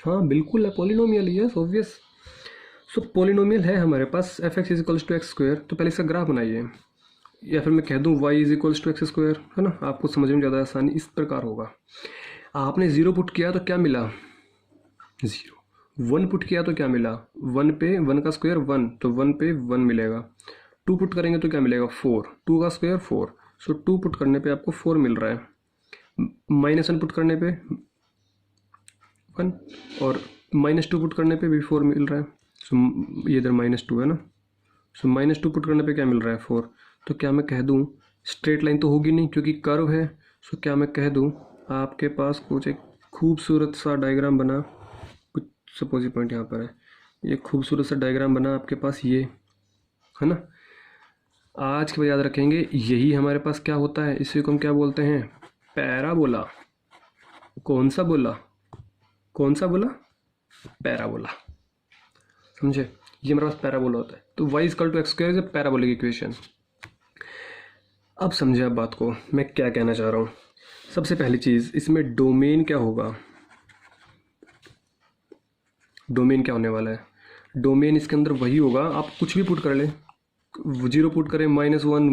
हाँ बिल्कुल है, पॉलिनोमियल ही है, ऑब्वियस। सो पॉलिनोमियल है हमारे पास f x is equals to x square, तो पहले इसका ग्राफ बनाइए, या फिर मैं कह दूँ y is equals to x square, है ना, आपको समझ में ज़्यादा आसानी इस प्रकार होगा। आपने ज़ीरो पुट किया तो क्या मिला, ज़ीरो। वन पुट किया तो क्या मिला, वन पे वन का स्क्वायर वन, तो वन पे वन मिलेगा। टू पुट करेंगे तो क्या मिलेगा, फोर, टू का square four, so two put करने पे आपको फोर मिल रहा है। माइनस वन पुट करने पे वन, और माइनस टू पुट करने पे भी फोर मिल रहा है। सो ये इधर माइनस टू है ना, सो माइनस टू पुट करने पे क्या मिल रहा है, फोर। तो क्या मैं कह दूँ, स्ट्रेट लाइन तो होगी नहीं क्योंकि कर्व है, सो क्या मैं कह दूँ आपके पास कुछ एक खूबसूरत सा डायग्राम बना, कुछ सपोज पॉइंट यहाँ पर है, ये खूबसूरत सा डायग्राम बना आपके पास, ये है ना। आज के बाद याद रखेंगे, यही हमारे पास क्या होता है, इसी को हम क्या बोलते हैं, पैराबोला। कौन सा बोला, कौन सा बोला, पैराबोला, समझे। ये हमारे पास पैराबोला होता है। तो y equal to x square is a parabolic equation. अब समझे आप बात को, मैं क्या कहना चाह रहा हूँ। सबसे पहली चीज़, इसमें डोमेन क्या होगा, डोमेन क्या होने वाला है, डोमेन इसके अंदर वही होगा, आप कुछ भी पुट कर ले, जीरो पुट करें, माइनस वन,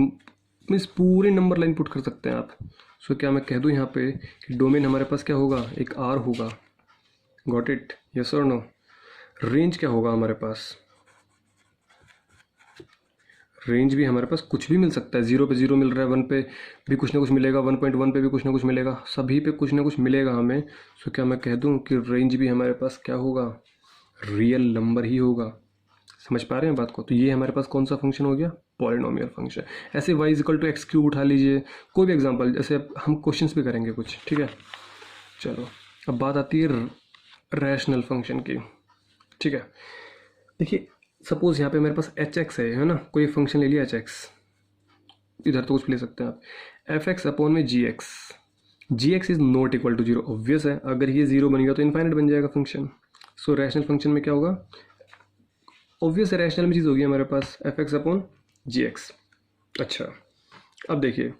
मीन्स पूरी नंबर लाइन पुट कर सकते हैं आप। सो क्या मैं कह दूँ यहाँ पे कि डोमेन हमारे पास क्या होगा, एक आर होगा। गॉट इट, यस और नो। रेंज क्या होगा हमारे पास, रेंज भी हमारे पास कुछ भी मिल सकता है, जीरो पे जीरो मिल रहा है, वन पे भी कुछ ना कुछ मिलेगा, 1.1 पे भी कुछ ना कुछ मिलेगा, सभी पे कुछ ना कुछ मिलेगा हमें। सो क्या मैं कह दूं कि रेंज भी हमारे पास क्या होगा, रियल नंबर ही होगा। समझ पा रहे हैं बात को। तो ये हमारे पास कौन सा फंक्शन हो गया, पॉलिनोमियल फंक्शन। ऐसे y equal to x cube उठा लीजिए, कोई भी एग्जांपल, जैसे हम क्वेश्चंस भी करेंगे कुछ, ठीक है। चलो अब बात आती है रैशनल फंक्शन की, ठीक है। देखिए सपोज यहाँ पे मेरे पास एच एक्स है ना, कोई फंक्शन ले लिया एच एक्स, इधर तो कुछ भी ले सकते हैं आप, एफ एक्स अपॉन में g x is not equal to zero. Obvious है, अगर ये जीरो बन गया तो इनफाइनाइट बन जाएगा फंक्शन। सो रैशनल फंक्शन में क्या होगा, ऑब्वियस है रैशनल में चीज़ होगी हमारे पास f x upon g x. अच्छा अब देखिए,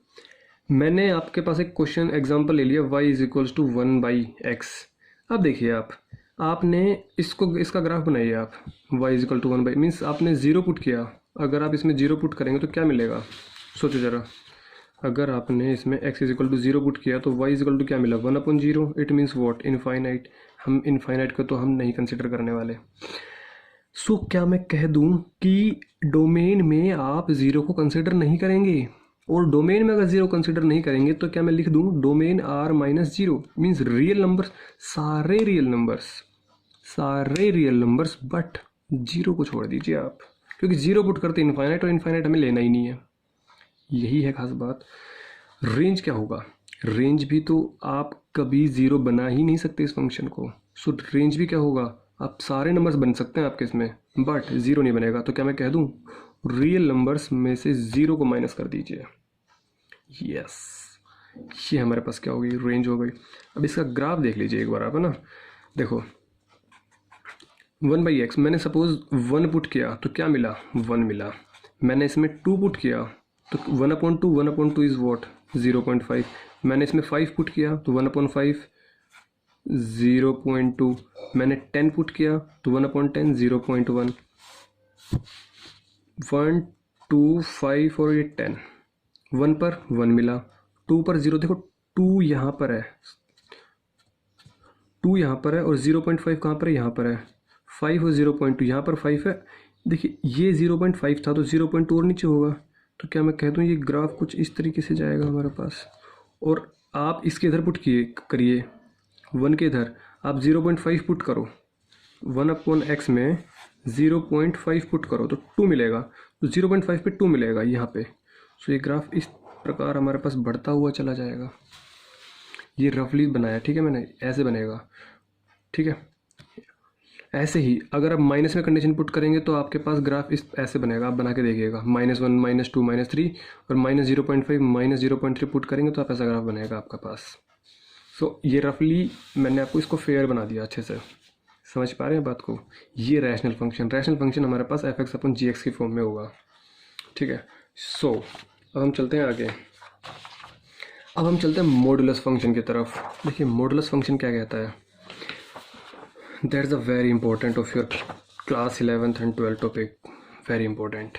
मैंने आपके पास एक क्वेश्चन एग्जांपल ले लिया, y is equals to 1/x। अब देखिए आपने इसको, इसका ग्राफ बनाइए आप, y is equal to 1/, means आपने ज़ीरो पुट किया, अगर आप इसमें ज़ीरो पुट करेंगे तो क्या मिलेगा, सोचो ज़रा। अगर आपने इसमें x is equal to zero put किया तो y इज इक्वल टू क्या मिला, 1/0। It means what, infinite. हम इनफाइनाइट को तो हम नहीं कंसिडर करने वाले। सो क्या मैं कह दूं कि डोमेन में आप ज़ीरो को कंसिडर नहीं करेंगे, और डोमेन में अगर जीरो कंसिडर नहीं करेंगे तो क्या मैं लिख दूं, domain are minus zero, means real numbers, सारे रियल नंबर्स, सारे रियल नंबर्स, बट जीरो को छोड़ दीजिए आप, क्योंकि जीरो पुट करते इनफाइनाइट, और इनफाइनाइट हमें लेना ही नहीं है। यही है खास बात। रेंज क्या होगा, रेंज भी तो आप कभी ज़ीरो बना ही नहीं सकते इस फंक्शन को। सो रेंज भी क्या होगा, आप सारे नंबर्स बन सकते हैं आपके इसमें, बट ज़ीरो नहीं बनेगा। तो क्या मैं कह दूं, रियल नंबर्स में से ज़ीरो को माइनस कर दीजिए। यस, ये हमारे पास क्या हो गई, रेंज हो गई। अब इसका ग्राफ देख लीजिए एक बार आप, है ना। देखो 1/x, मैंने सपोज 1 पुट किया तो क्या मिला, 1 मिला। मैंने इसमें 2 पुट किया तो 1/2, 1/2 इज़ वॉट, 0.5। मैंने इसमें 5 पुट किया तो 1/5, 0.2। मैंने 10 पुट किया तो 1/10, 0.1। 1, 2, 5 और ये 10, 1 पर 1 मिला, 2 पर 0। देखो 2 यहाँ पर है, 2 यहाँ पर है, और 0.5 कहाँ पर है, यहाँ पर है। 5 और 0.2 यहाँ पर 5 है। देखिए ये 0.5 था तो 0.2 और नीचे होगा। तो क्या मैं कह दूँ, ये ग्राफ कुछ इस तरीके से जाएगा हमारे पास। और आप इसके इधर पुट करिए 1 के इधर, आप 0.5 पुट करो, 1/x में 0.5 पुट करो तो 2 मिलेगा। तो 0.5 पे 2 मिलेगा यहाँ पे। सो ये ग्राफ इस प्रकार हमारे पास बढ़ता हुआ चला जाएगा। ये रफली बनाया, ठीक है, मैंने ऐसे बनेगा, ठीक है। ऐसे ही अगर आप माइनस में कंडीशन पुट करेंगे तो आपके पास ग्राफ इस ऐसे बनेगा, आप बना के देखिएगा, -1, -2, -3 और -0.5, -0.3 पुट करेंगे तो आप ऐसा ग्राफ बनेगा आपका पास। सो ये रफली मैंने आपको इसको फेयर बना दिया अच्छे से, समझ पा रहे हैं बात को। ये रैशनल फंक्शन हमारे पास एफ एक्स अपन जी एक्स की फॉर्म में होगा, ठीक है। सो अब हम चलते हैं आगे, अब हम चलते हैं मॉडुलस फंक्शन की तरफ। देखिए मॉडुलस फंक्शन क्या कहता है, that's a very important of your class 11th and 12th topic, very important.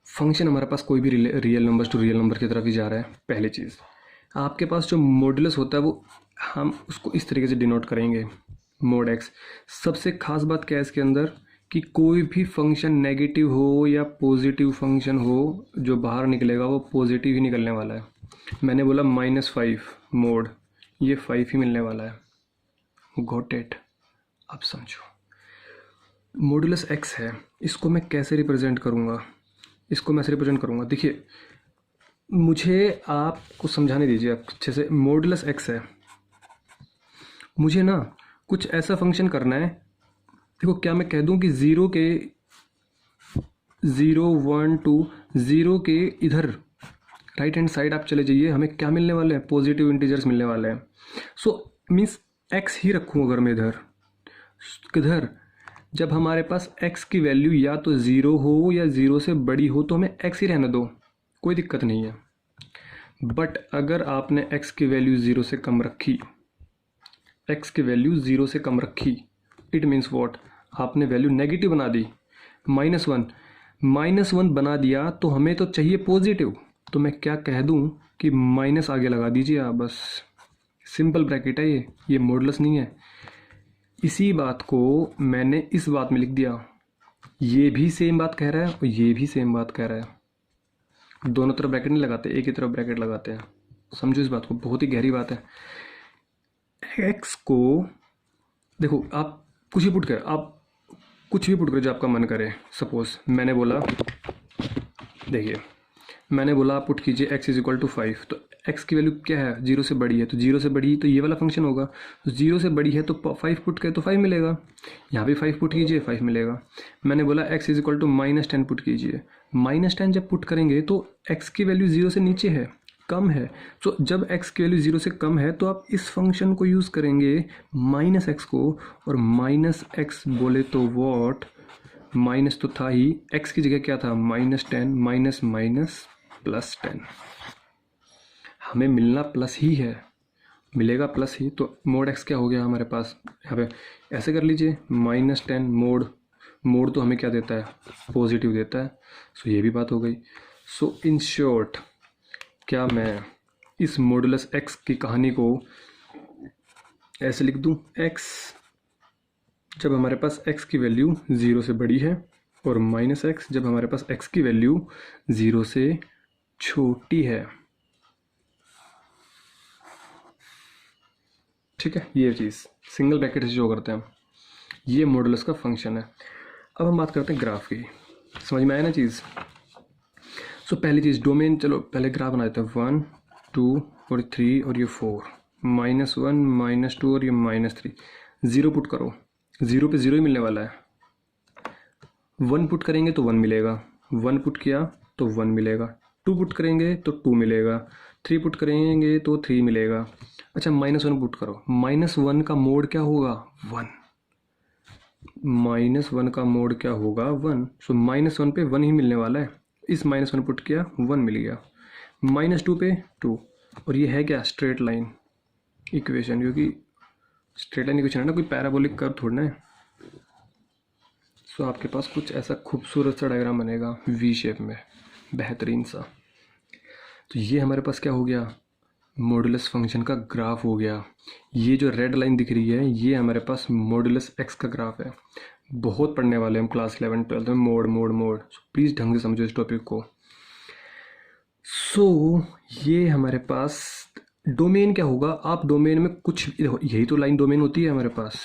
Function हमारे पास कोई भी real numbers to real number की तरफ ही जा रहा है। पहली चीज़, आपके पास जो मॉडुलस होता है वो हम उसको इस तरीके से डिनोट करेंगे, मोड एक्स। सबसे खास बात क्या है इसके अंदर कि कोई भी फंक्शन नेगेटिव हो या पॉजिटिव फंक्शन हो, जो बाहर निकलेगा वो पॉजिटिव ही निकलने वाला है। मैंने बोला -5 मोड, ये 5 ही मिलने वाला है। Got it? अब समझो, मॉडुलस एक्स है, इसको मैं कैसे रिप्रेजेंट करूँगा? इसको मैं ऐसे रिप्रेजेंट करूँगा, देखिए मुझे आपको समझाने दीजिए आप अच्छे से। मॉडुलस एक्स है, मुझे ना कुछ ऐसा फंक्शन करना है। देखो, क्या मैं कह दूं कि 0 के 0 1 2 0 के इधर राइट हैंड साइड आप चले जाइए, हमें क्या मिलने वाले हैं? पॉजिटिव इंटीजर्स मिलने वाले हैं। सो मीन्स एक्स ही रखूँ अगर मैं इधर, किधर? जब हमारे पास x की वैल्यू या तो 0 हो या 0 से बड़ी हो तो हमें x ही रहने दो, कोई दिक्कत नहीं है। बट अगर आपने x की वैल्यू 0 से कम रखी, x की वैल्यू 0 से कम रखी, इट मीन्स वॉट? आपने वैल्यू नेगेटिव बना दी, -1 बना दिया, तो हमें तो चाहिए पॉजिटिव। तो मैं क्या कह दूं कि माइनस आगे लगा दीजिए आप, बस सिंपल ब्रैकेट है ये मॉडुलस नहीं है। इसी बात को मैंने इस बात में लिख दिया, ये भी सेम बात कह रहा है और ये भी सेम बात कह रहा है। दोनों तरफ ब्रैकेट नहीं लगाते, एक ही तरफ ब्रैकेट लगाते हैं। समझो इस बात को, बहुत ही गहरी बात है। एक्स को देखो, आप कुछ भी पुट कर, आप कुछ भी पुट करो जो आपका मन करे। सपोज मैंने बोला, देखिए मैंने बोला आप पुट कीजिए x इज इक्वल टू 5, तो x की वैल्यू क्या है? 0 से बड़ी है, तो 0 से बड़ी तो ये वाला फंक्शन होगा। तो 0 से बड़ी है तो 5 पुट करें तो 5 मिलेगा। यहाँ भी 5 पुट कीजिए, 5 मिलेगा। मैंने बोला x is equal to -10 put कीजिए। -10 जब पुट करेंगे तो x की वैल्यू 0 से नीचे है, कम है। तो जब x की वैल्यू 0 से कम है तो आप इस फंक्शन को यूज़ करेंगे -x को, और -x बोले तो वॉट? माइनस तो था ही, x की जगह क्या था? -10 माइनस माइनस प्लस 10। हमें मिलना प्लस ही है, मिलेगा प्लस ही। तो मोड एक्स क्या हो गया हमारे पास? यहाँ पे ऐसे कर लीजिए, -10 मोड तो हमें क्या देता है? पॉजिटिव देता है। सो ये भी बात हो गई। सो इन शॉर्ट, क्या मैं इस मॉडुलस एक्स की कहानी को ऐसे लिख दूँ? एक्स जब हमारे पास x की वैल्यू 0 से बड़ी है, और -x जब हमारे पास x की वैल्यू 0 से छोटी है। ठीक है, ये चीज़ सिंगल ब्रैकेट से जो करते हैं हम, ये मॉडुलस का फंक्शन है। अब हम बात करते हैं ग्राफ की। समझ में आया ना चीज़? सो पहली चीज़ डोमेन, चलो पहले ग्राफ बना देते हैं। 1 2 और 3 और ये 4, -1 -2 और ये -3। 0 पुट करो, 0 पे 0 ही मिलने वाला है। 1 पुट करेंगे तो 1 मिलेगा, 1 पुट किया तो 1 मिलेगा। 2 पुट करेंगे तो 2 मिलेगा, 3 पुट करेंगे तो 3 मिलेगा। अच्छा, -1 पुट करो, -1 का मोड क्या होगा? 1। -1 का मोड क्या होगा? 1। सो -1 पे 1 ही मिलने वाला है। इस -1 पुट किया, 1 मिल गया। -2 पे 2, और ये है क्या? स्ट्रेट लाइन इक्वेशन, क्योंकि स्ट्रेट लाइन इक्वेशन है ना, कोई पैराबोलिक कर्व थोड़ा है। सो आपके पास कुछ ऐसा खूबसूरत सा डायग्राम बनेगा वी शेप में, बेहतरीन सा। तो ये हमारे पास क्या हो गया? मॉडुलस फंक्शन का ग्राफ हो गया। ये जो रेड लाइन दिख रही है, ये हमारे पास मॉडुलस एक्स का ग्राफ है। बहुत पढ़ने वाले हम क्लास 11 12 में, मोड मोड मोड। प्लीज़ ढंग से समझो इस टॉपिक को। सो ये हमारे पास डोमेन क्या होगा? आप डोमेन में कुछ, देखो यही तो लाइन डोमेन होती है हमारे पास,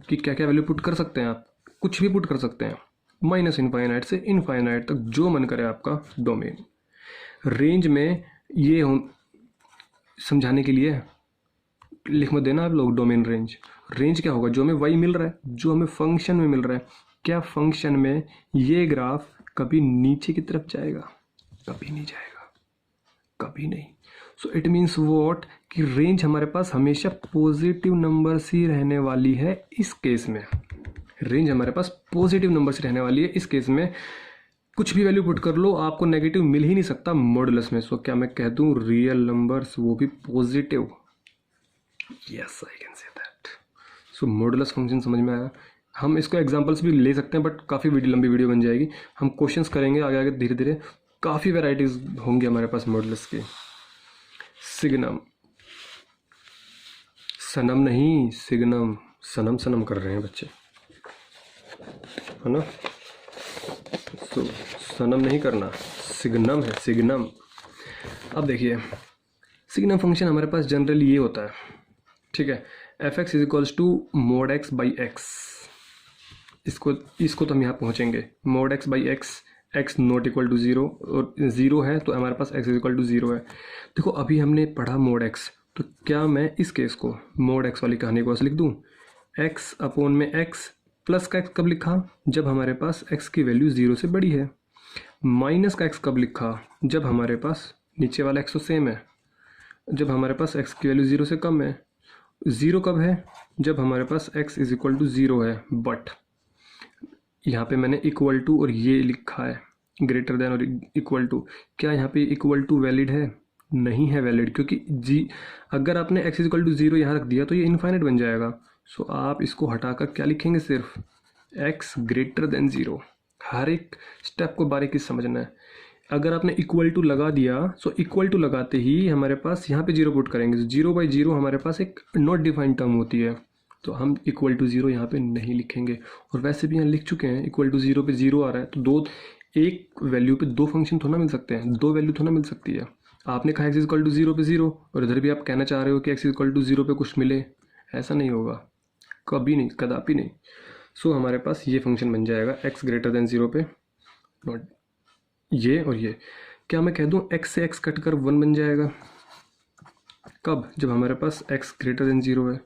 कि क्या क्या वैल्यू पुट कर सकते हैं आप? कुछ भी पुट कर सकते हैं, -इनफाइनाइट से इनफाइनाइट तक, जो मन करे आपका डोमेन। रेंज में ये समझाने के लिए लिख मत देना आप लोग डोमेन रेंज। रेंज क्या होगा? जो हमें y मिल रहा है, जो हमें फंक्शन में मिल रहा है। क्या फंक्शन में ये ग्राफ कभी नीचे की तरफ जाएगा? कभी नहीं जाएगा, कभी नहीं। So it means what? कि रेंज हमारे पास हमेशा पॉजिटिव नंबर से रहने वाली है। इस केस में रेंज हमारे पास पॉजिटिव नंबर से रहने वाली है। इस केस में कुछ भी वैल्यू पुट कर लो, आपको नेगेटिव मिल ही नहीं सकता मॉडुलस में। सो क्या मैं कह दूं रियल नंबर्स, वो भी positive? Yes, I can say that. So modulus function समझ में आया। हम इसको एग्जांपल्स भी ले सकते हैं बट काफ़ी लंबी वीडियो बन जाएगी। हम क्वेश्चंस करेंगे आगे आगे धीरे धीरे, काफ़ी वैरायटीज़ होंगी हमारे पास मॉडुलस की। सिग्नम, सनम नहीं सिग्नम, सनम सनम कर रहे हैं बच्चे, है ना। तो सनम नहीं करना, सिग्नम है, सिग्नम। अब देखिए सिग्नम फंक्शन हमारे पास जनरली ये होता है, ठीक है, f x is equals to mod x by x. इसको तो हम यहाँ पहुँचेंगे, mod x by x, x not equal to zero, और ज़ीरो है तो हमारे पास x is equal to zero है। देखो अभी हमने पढ़ा मोड एक्स, तो क्या मैं इस केस को मोड एक्स वाली कहानी को ऐसे लिख दूँ, एक्स अपॉन में एक्स प्लस का एक्स कब लिखा, जब हमारे पास एक्स की वैल्यू ज़ीरो से बड़ी है। माइनस का एक्स कब लिखा, जब हमारे पास नीचे वाला एक्स तो सेम है, जब हमारे पास एक्स की वैल्यू ज़ीरो से कम है। ज़ीरो कब है, जब हमारे पास x is equal to zero है, बट यहाँ पे मैंने इक्वल टू और ये लिखा है ग्रेटर देन और इक्वल टू। क्या यहाँ पे इक्वल टू वैलिड है, नहीं है वैलिड, क्योंकि जी अगर आपने x is equal to zero यहाँ रख दिया तो ये इनफाइनाइट बन जाएगा। सो आप इसको हटाकर क्या लिखेंगे, सिर्फ एक्स ग्रेटर देन ज़ीरो। हर एक स्टेप को बारीकी से समझना है। अगर आपने इक्वल टू लगा दिया, सो इक्वल टू लगाते ही हमारे पास यहाँ पे जीरो पुट करेंगे, ज़ीरो बाई ज़ीरो हमारे पास एक नॉट डिफाइंड टर्म होती है, तो हम इक्वल टू ज़ीरो यहाँ पे नहीं लिखेंगे। और वैसे भी यहाँ लिख चुके हैं, इक्वल टू ज़ीरो पे ज़ीरो आ रहा है, तो एक वैल्यू पे दो फंक्शन थोड़ा मिल सकते हैं, दो वैल्यू थोड़ा मिल सकती है। आपने कहा एक्स इक्वल टू ज़ीरो पे ज़ीरो, और इधर भी आप कहना चाह रहे हो कि एक्स इक्वल टू ज़ीरो पे कुछ मिले, ऐसा नहीं होगा, कभी नहीं, कदापि नहीं। सो हमारे पास ये फंक्शन बन जाएगा एक्स ग्रेटर देन ज़ीरो पे, नॉट ये और ये। क्या मैं कह दूँ एक्स से एक्स कट कर वन बन जाएगा, कब, जब हमारे पास एक्स ग्रेटर देन ज़ीरो है।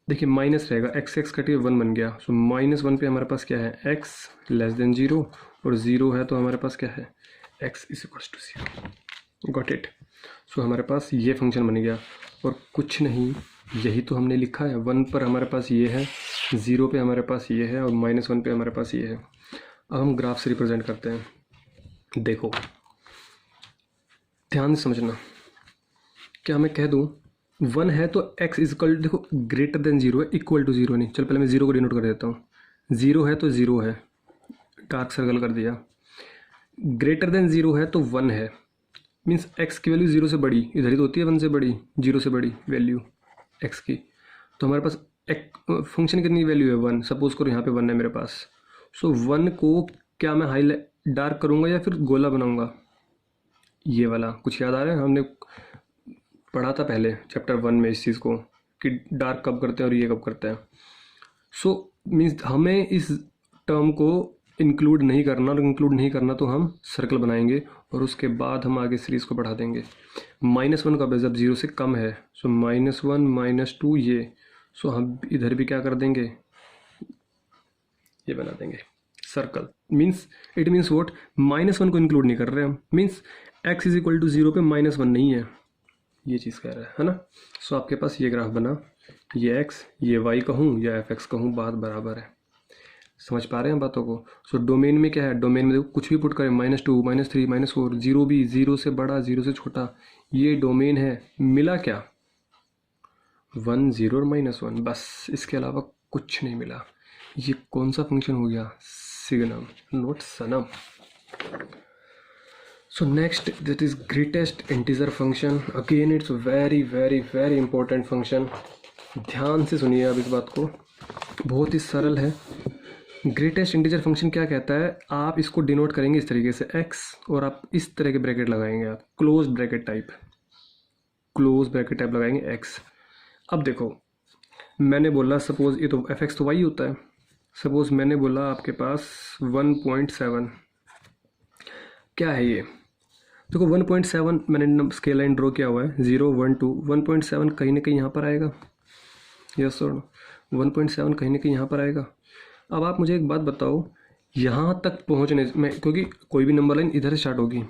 देखिए माइनस रहेगा, एक्स से एक्स कटिए वन बन गया, सो माइनस वन पे हमारे पास क्या है, एक्स लेस देन ज़ीरो, और ज़ीरो है तो हमारे पास क्या है, x is equal to zero. Got it. So हमारे पास ये फंक्शन बन गया और कुछ नहीं, यही तो हमने लिखा है। वन पर हमारे पास ये है, ज़ीरो पे हमारे पास ये है, और माइनस वन पे हमारे पास ये है। अब हम ग्राफ से रिप्रेजेंट करते हैं। देखो ध्यान से समझना, क्या मैं कह दूँ वन है तो एक्स इजकल, देखो ग्रेटर देन ज़ीरो है, इक्वल टू ज़ीरो नहीं। चल पहले मैं ज़ीरो को डिनोट कर देता हूँ, ज़ीरो है तो ज़ीरो है, डार्क सर्कल कर दिया। ग्रेटर देन ज़ीरो है तो वन है, मीन्स एक्स की वैल्यू ज़ीरो से बड़ी, इधर ही तो होती है वन से बड़ी, जीरो से बड़ी वैल्यू एक्स की। तो हमारे पास एक फंक्शन कितनी वैल्यू है, वन। सपोज करो यहाँ पे वन है मेरे पास, सो वन को क्या मैं हाईलाइट डार्क करूँगा या फिर गोला बनाऊँगा, ये वाला कुछ याद आ रहा है, हमने पढ़ा था पहले चैप्टर वन में इस चीज़ को कि डार्क कब करते हैं और ये कब करते हैं। सो मीन्स हमें इस टर्म को इंक्लूड नहीं करना, और इंक्लूड नहीं करना तो हम सर्कल बनाएंगे और उसके बाद हम आगे सीरीज़ को बढ़ा देंगे। माइनस वन कब है, जब ज़ीरो से कम है, so minus one minus two ये, सो हम इधर भी क्या कर देंगे, ये बना देंगे circle. Means it means what, minus one को इंक्लूड नहीं कर रहे हम, means x is equal to zero पे माइनस वन नहीं है, ये चीज़ कह रहा है ना। सो आपके पास ये ग्राफ बना, ये x ये y कहूँ या एफ एक्स कहूँ, बात बराबर है। समझ पा रहे हैं बातों को। सो डोमेन में क्या है, डोमेन में देखो कुछ भी पुट करें, minus two minus three minus four, zero भी, जीरो से बड़ा जीरो से छोटा, ये डोमेन है। मिला क्या, वन ज़ीरो और माइनस वन, बस, इसके अलावा कुछ नहीं मिला। ये कौन सा फंक्शन हो गया, signum not Sanam. So next, that is greatest integer function. Again it's very very very important function. ध्यान से सुनिए अब इस बात को, बहुत ही सरल है। ग्रेटेस्ट इंटीजर फंक्शन क्या कहता है, आप इसको डिनोट करेंगे इस तरीके से x, और आप इस तरह के ब्रैकेट लगाएंगे, आप क्लोज ब्रैकेट टाइप लगाएंगे x। अब देखो मैंने बोला सपोज ये तो एफ एक्स तो y होता है, सपोज मैंने बोला आपके पास 1.7, क्या है ये, देखो 1.7 मैंने स्केल लाइन ड्रॉ किया हुआ है, 0 1 2, 1.7 कहीं ना कहीं यहाँ पर आएगा, यस और नो, 1.7 कहीं ना कहीं यहाँ पर आएगा। अब आप मुझे एक बात बताओ, यहाँ तक पहुँचने में, क्योंकि कोई भी नंबर लाइन इधर से स्टार्ट होगी, है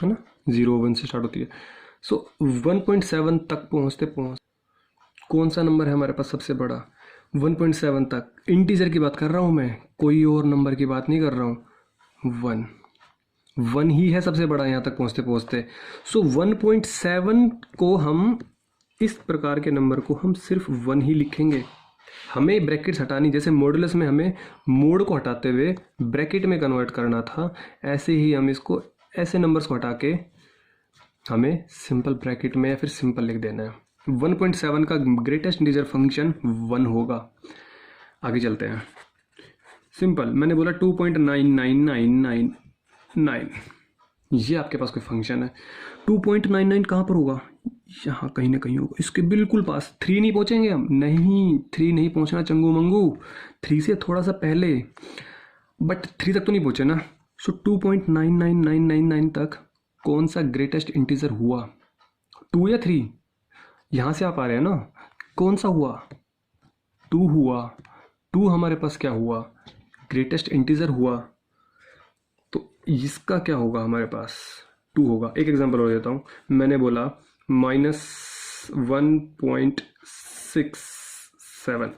ना, 0 1 से स्टार्ट होती है। सो 1.7 तक पहुँचते कौन सा नंबर है हमारे पास सबसे बड़ा, 1.7 तक। इंटीजर की बात कर रहा हूँ मैं, कोई और नंबर की बात नहीं कर रहा हूँ, वन ही है सबसे बड़ा यहाँ तक पहुँचते पहुँचते। सो 1.7 को हम, इस प्रकार के नंबर को हम सिर्फ वन ही लिखेंगे, हमें ब्रैकेट्स हटानी, जैसे मॉडुलस में हमें मोड को हटाते हुए ब्रैकेट में कन्वर्ट करना था, ऐसे ही हम इसको ऐसे नंबर्स को हटा के हमें सिंपल ब्रैकेट में या फिर सिंपल लिख देना है। 1.7 का ग्रेटेस्ट इंटीजर फंक्शन 1 होगा। आगे चलते हैं। सिंपल, मैंने बोला 2.99999, ये आपके पास कोई फंक्शन है। 2.99 कहाँ पर होगा? यहाँ कहीं ना कहीं होगा, इसके बिल्कुल पास। 3 नहीं पहुँचेंगे हम, नहीं 3 नहीं पहुँचना चंगू मंगू, 3 से थोड़ा सा पहले, बट 3 तक तो नहीं पहुँचे ना। सो 2.99999 तक कौन सा ग्रेटेस्ट इंटीजर हुआ? 2 या 3? यहाँ से आप आ रहे हैं ना, कौन सा हुआ? 2 हुआ। 2 हमारे पास क्या हुआ? ग्रेटेस्ट इंटीजर हुआ। तो इसका क्या होगा? हमारे पास 2 होगा। एक एग्जांपल और देता हूँ। मैंने बोला -1.67,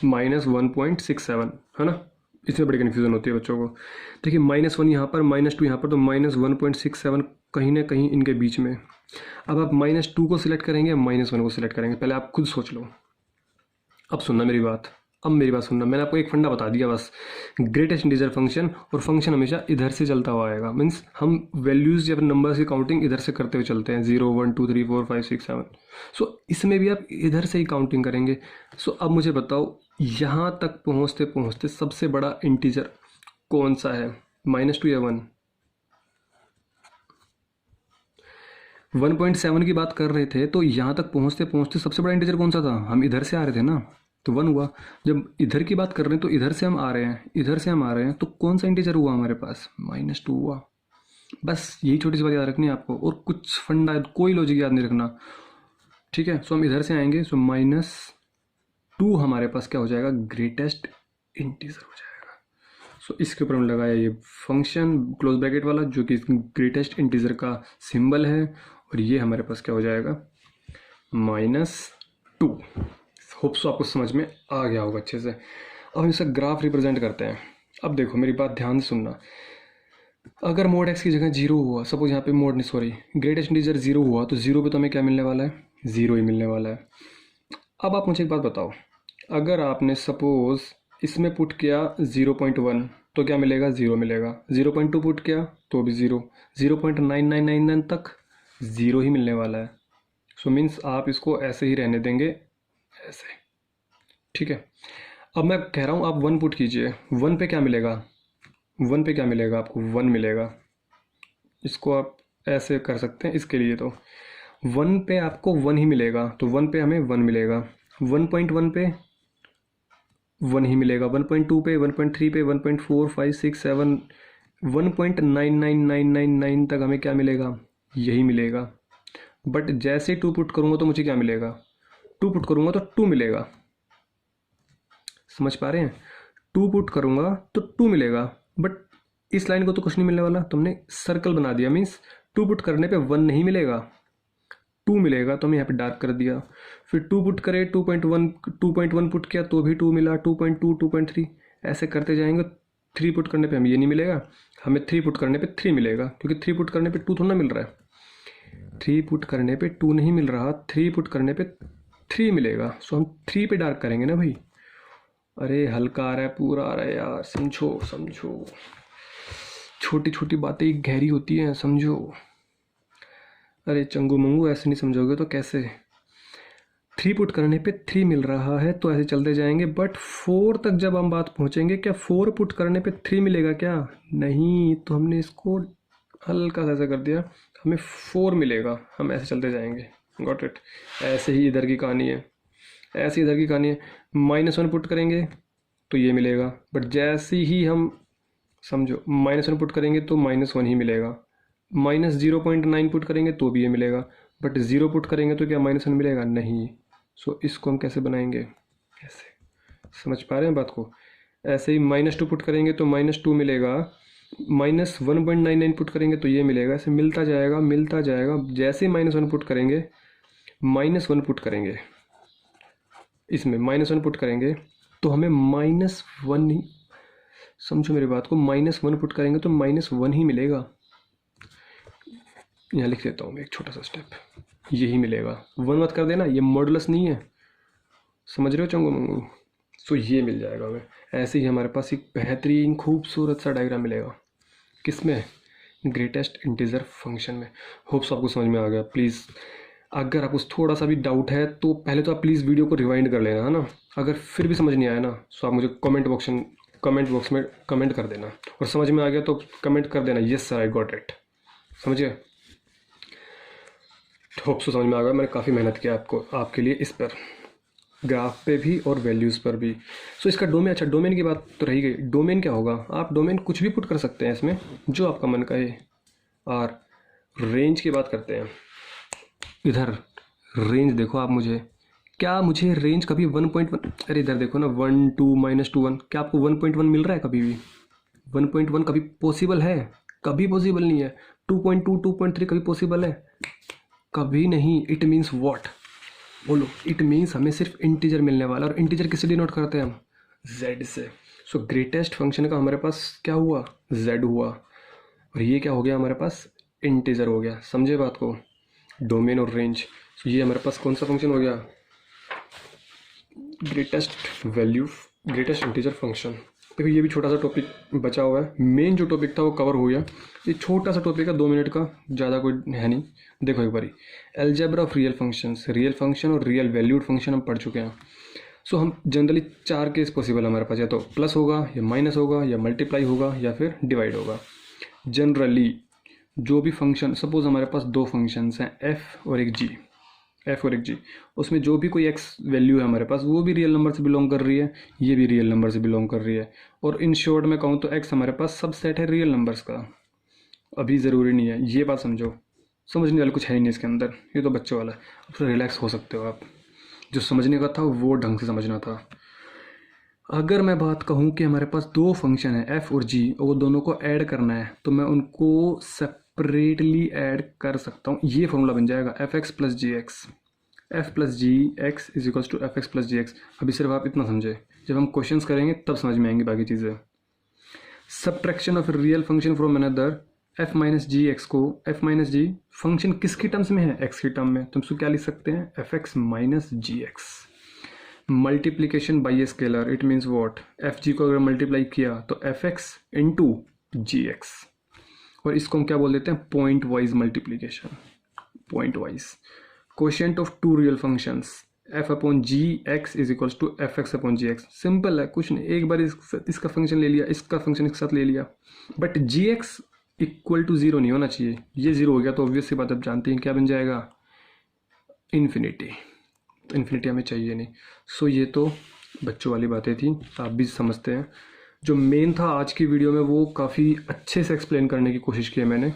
-1.67 है ना। इसमें बड़ी कन्फ्यूज़न होती है बच्चों को। देखिए -1 यहाँ पर, -2 यहाँ पर, तो -1.67 कहीं ना कहीं इनके बीच में। अब आप -2 को सिलेक्ट करेंगे या -1 को सिलेक्ट करेंगे, पहले आप खुद सोच लो। अब सुनना मेरी बात, अब मेरी बात सुनना। मैंने आपको एक फंडा बता दिया बस। ग्रेटेस्ट इंटीजर फंक्शन, और फंक्शन हमेशा इधर से चलता हुआ आएगा। मीन्स हम वैल्यूज़ या फिर नंबर्स की काउंटिंग इधर से करते हुए चलते हैं, 0 1 2 3 4 5 6 7। सो इसमें भी आप इधर से ही काउंटिंग करेंगे। सो अब मुझे बताओ, यहाँ तक पहुँचते पहुँचते सबसे बड़ा इंटीजर कौन सा है? -2 या 1? 1.7 की बात कर रहे थे, तो यहाँ तक पहुँचते पहुँचते सबसे बड़ा इंटीजर कौन सा था? हम इधर से आ रहे थे ना, तो 1 हुआ। जब इधर की बात कर रहे हैं तो इधर से हम आ रहे हैं, इधर से हम आ रहे हैं, तो कौन सा इंटीजर हुआ हमारे पास? -2 हुआ। बस यही छोटी सी बात याद रखनी है आपको, और कुछ फंडा, कोई लॉजिक याद नहीं रखना, ठीक है। सो हम इधर से आएंगे, सो -2 हमारे पास क्या हो जाएगा? ग्रेटेस्ट इंटीजर हो जाएगा। सो इसके ऊपर हम लगाया ये फंक्शन क्लोज ब्रैकेट वाला, जो कि ग्रेटेस्ट इंटीजर का सिंबल है, और ये हमारे पास क्या हो जाएगा? -2। होप सो आपको समझ में आ गया होगा अच्छे से। अब हम इसका ग्राफ रिप्रेजेंट करते हैं। अब देखो मेरी बात ध्यान से सुनना। अगर मोड एक्स की जगह 0 हुआ, सपोज यहाँ पे मोड नहीं, सॉरी, ग्रेटेस्ट इंटीजर 0 हुआ, तो 0 पे तो हमें क्या मिलने वाला है? 0 ही मिलने वाला है। अब आप मुझे एक बात बताओ, अगर आपने सपोज इसमें पुट किया 0.1, तो क्या मिलेगा? 0 मिलेगा। 0.2 पुट किया तो भी 0। 0.9999 तक 0 ही मिलने वाला है। सो मीन्स आप इसको ऐसे ही रहने देंगे, ऐसे, ठीक है। अब मैं कह रहा हूँ आप 1 पुट कीजिए। 1 पे क्या मिलेगा? 1 पे क्या मिलेगा आपको? 1 मिलेगा। इसको आप ऐसे कर सकते हैं। इसके लिए तो 1 पे आपको 1 ही मिलेगा, तो 1 पे हमें 1 मिलेगा। 1.1 पे 1 ही मिलेगा। 1.2 पे, 1.3 पे, 1.4 5 6 7, 1.99999 तक हमें क्या मिलेगा? यही मिलेगा। बट जैसे 2 पुट करूँगा तो मुझे क्या मिलेगा? 2 पुट करूँगा तो 2 मिलेगा। समझ पा रहे हैं? 2 पुट करूँगा तो 2 मिलेगा, बट इस लाइन को तो कुछ नहीं मिलने वाला। तुमने सर्कल बना दिया, मीन्स 2 पुट करने पे 1 नहीं मिलेगा, 2 मिलेगा, तो हमने यहाँ पे डार्क कर दिया। फिर 2 पुट करे, 2.1 पुट किया तो भी 2 मिला, 2.2 2.3 ऐसे करते जाएंगे। 3 पुट करने पे हमें ये नहीं मिलेगा, हमें 3 पुट करने पे 3 मिलेगा, क्योंकि 3 पुट करने पे 2 थोड़ा ना मिल रहा है। 3 पुट करने पे 2 नहीं मिल रहा, 3 पुट करने पे 3 मिलेगा। सो हम 3 पे डार्क करेंगे ना भाई। अरे हल्का आ रहा है, पूरा आ रहा है यार, समझो समझो, छोटी छोटी बातें गहरी होती हैं, समझो। अरे चंगू मंगू ऐसे नहीं समझोगे तो कैसे? 3 पुट करने पे 3 मिल रहा है, तो ऐसे चलते जाएंगे। बट 4 तक जब हम बात पहुंचेंगे, क्या 4 पुट करने पे 3 मिलेगा क्या? नहीं, तो हमने इसको हल्का सा ऐसा कर दिया, हमें 4 मिलेगा। हम ऐसे चलते जाएंगे। Got it? ऐसे ही इधर की कहानी है, ऐसे इधर की कहानी है। -1 पुट करेंगे तो ये मिलेगा, बट जैसे ही हम, समझो, -1 पुट करेंगे तो -1 ही मिलेगा। -0.9 पुट करेंगे तो भी ये मिलेगा, बट 0 पुट करेंगे तो क्या -1 मिलेगा? नहीं। सो इसको हम कैसे बनाएंगे? ऐसे। समझ पा रहे हैं बात को? ऐसे ही -2 पुट करेंगे तो -2 मिलेगा, -1.99 पुट करेंगे तो ये मिलेगा। ऐसे मिलता जाएगा मिलता जाएगा। जैसे ही -1 पुट करेंगे, -1 पुट करेंगे, इसमें -1 पुट करेंगे तो हमें -1 ही, समझो मेरी बात को, -1 पुट करेंगे तो -1 ही मिलेगा। यहाँ लिख देता हूँ मैं एक छोटा सा स्टेप, यही मिलेगा। 1 मत कर देना, ये मॉडुलस नहीं है, समझ रहे हो चंगू मंगू? सो ये मिल जाएगा हमें। ऐसे ही हमारे पास एक बेहतरीन खूबसूरत सा डायग्राम मिलेगा। किसमें? ग्रेटेस्ट इंटीजर फंक्शन में। होप्स आपको समझ में आ गया। प्लीज़ अगर आपको थोड़ा सा भी डाउट है तो पहले तो आप प्लीज़ वीडियो को रिवाइंड कर लेना, है ना। अगर फिर भी समझ नहीं आया ना तो आप मुझे कमेंट बॉक्स में कमेंट कर देना, और समझ में आ गया तो कमेंट कर देना yes sir I got it. समझिए? होप्स समझ में आ गया। मैंने काफ़ी मेहनत किया आपके लिए इस पर, ग्राफ पे भी और वैल्यूज़ पर भी। सो इसका डोमेन, अच्छा डोमेन की बात तो रही गई। डोमेन क्या होगा? आप डोमेन कुछ भी पुट कर सकते हैं इसमें, जो आपका मन कहे। और रेंज की बात करते हैं। इधर रेंज देखो आप, मुझे रेंज कभी 1.1, अरे इधर देखो ना, 1 2 -2 1, क्या आपको 1.1 मिल रहा है कभी भी? 1.1 कभी पॉसिबल है? कभी पॉसिबल नहीं है। 2.2 2.3 कभी पॉसिबल है? कभी नहीं। It means what? बोलो। इट मीन्स हमें सिर्फ इंटीजर मिलने वाला, और इंटीजर किससे डिनोट करते हैं हम? z से। सो ग्रेटेस्ट फंक्शन का हमारे पास क्या हुआ? z हुआ। और ये क्या हो गया हमारे पास? इंटीजर हो गया। समझे बात को? डोमेन और रेंज। तो ये हमारे पास कौन सा फंक्शन हो गया? Greatest integer function. देखो ये भी छोटा सा टॉपिक बचा हुआ है। मेन जो टॉपिक था वो कवर हो गया। ये छोटा सा टॉपिक है, 2 मिनट का, ज़्यादा कोई है नहीं। देखो एक बारी, algebra of real functions, real function और रियल वैल्यूड फंक्शन हम पढ़ चुके हैं। सो हम जनरली 4 केस पॉसिबल हमारे पास, या तो प्लस होगा, या माइनस होगा, या मल्टीप्लाई होगा, या फिर डिवाइड होगा। जनरली जो भी फंक्शन, सपोज हमारे पास 2 फंक्शंस हैं, एफ और एक जी, उसमें जो भी कोई एक्स वैल्यू है हमारे पास, वो भी रियल नंबर से बिलोंग कर रही है, ये भी रियल नंबर से बिलोंग कर रही है। और इन शॉर्ट में कहूँ तो एक्स हमारे पास सबसेट है रियल नंबर्स का। अभी ज़रूरी नहीं है, ये बात समझो। समझने वाला कुछ है ही नहीं इसके अंदर, ये तो बच्चों वाला है। अब तो रिलैक्स हो सकते हो आप। जो समझने का था वो ढंग से समझना था। अगर मैं बात कहूँ कि हमारे पास 2 फंक्शन है एफ और जी, और वो दोनों को ऐड करना है, तो मैं उनको सेपरेटली ऐड कर सकता हूँ। ये फॉर्मूला बन जाएगा f x plus g x, f plus g x is equals to f x plus g x. अभी सिर्फ आप इतना समझे, जब हम क्वेश्चंस करेंगे तब समझ में आएंगी बाकी चीज़ें। Subtraction of real function from another, f minus g x को, एफ माइनस जी फंक्शन किसकी टर्म्स में है? एक्स की टर्म में। तो हम उसको क्या लिख सकते हैं? F x minus g x. Multiplication by a scalar, it means what? F g को अगर मल्टीप्लाई किया तो f x into g x, और इसको हम क्या बोल देते हैं? Pointwise multiplication, pointwise. Quotient of 2 real functions, f upon g x is equals to f x upon g x. Simple है, कुछ नहीं, एक बार इसका फंक्शन ले लिया, इसका फंक्शन इसके साथ ले लिया, but g x equal to 0 नहीं होना चाहिए। ये 0 हो गया तो ऑब्वियस सी बात आप जानते हैं क्या बन जाएगा? इन्फिनिटी। तो इन्फिनिटी हमें चाहिए नहीं। सो ये तो बच्चों वाली बातें थी, आप भी समझते हैं। जो मेन था आज की वीडियो में वो काफ़ी अच्छे से एक्सप्लेन करने की कोशिश की है मैंने।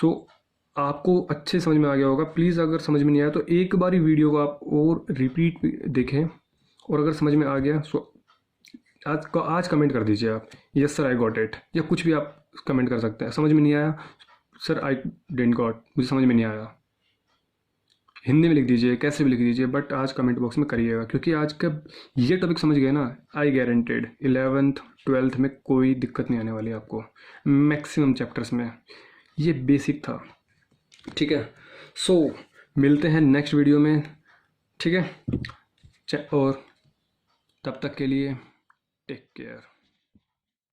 सो आपको अच्छे समझ में आ गया होगा। प्लीज़ अगर समझ में नहीं आया तो एक बार ही वीडियो को आप और रिपीट देखें, और अगर समझ में आ गया सो आज कमेंट कर दीजिए आप yes sir I got it, या कुछ भी आप कमेंट कर सकते हैं। समझ में नहीं आया सर आई डिडंट गॉट, मुझे समझ में नहीं आया, हिंदी में लिख दीजिए, कैसे भी लिख दीजिए, बट आज कमेंट बॉक्स में करिएगा। क्योंकि आज का ये टॉपिक समझ गए ना, आई गारंटेड 11th 12th में कोई दिक्कत नहीं आने वाली आपको, मैक्सिमम चैप्टर्स में। ये बेसिक था, ठीक है। सो मिलते हैं नेक्स्ट वीडियो में, ठीक है। और तब तक के लिए टेक केयर।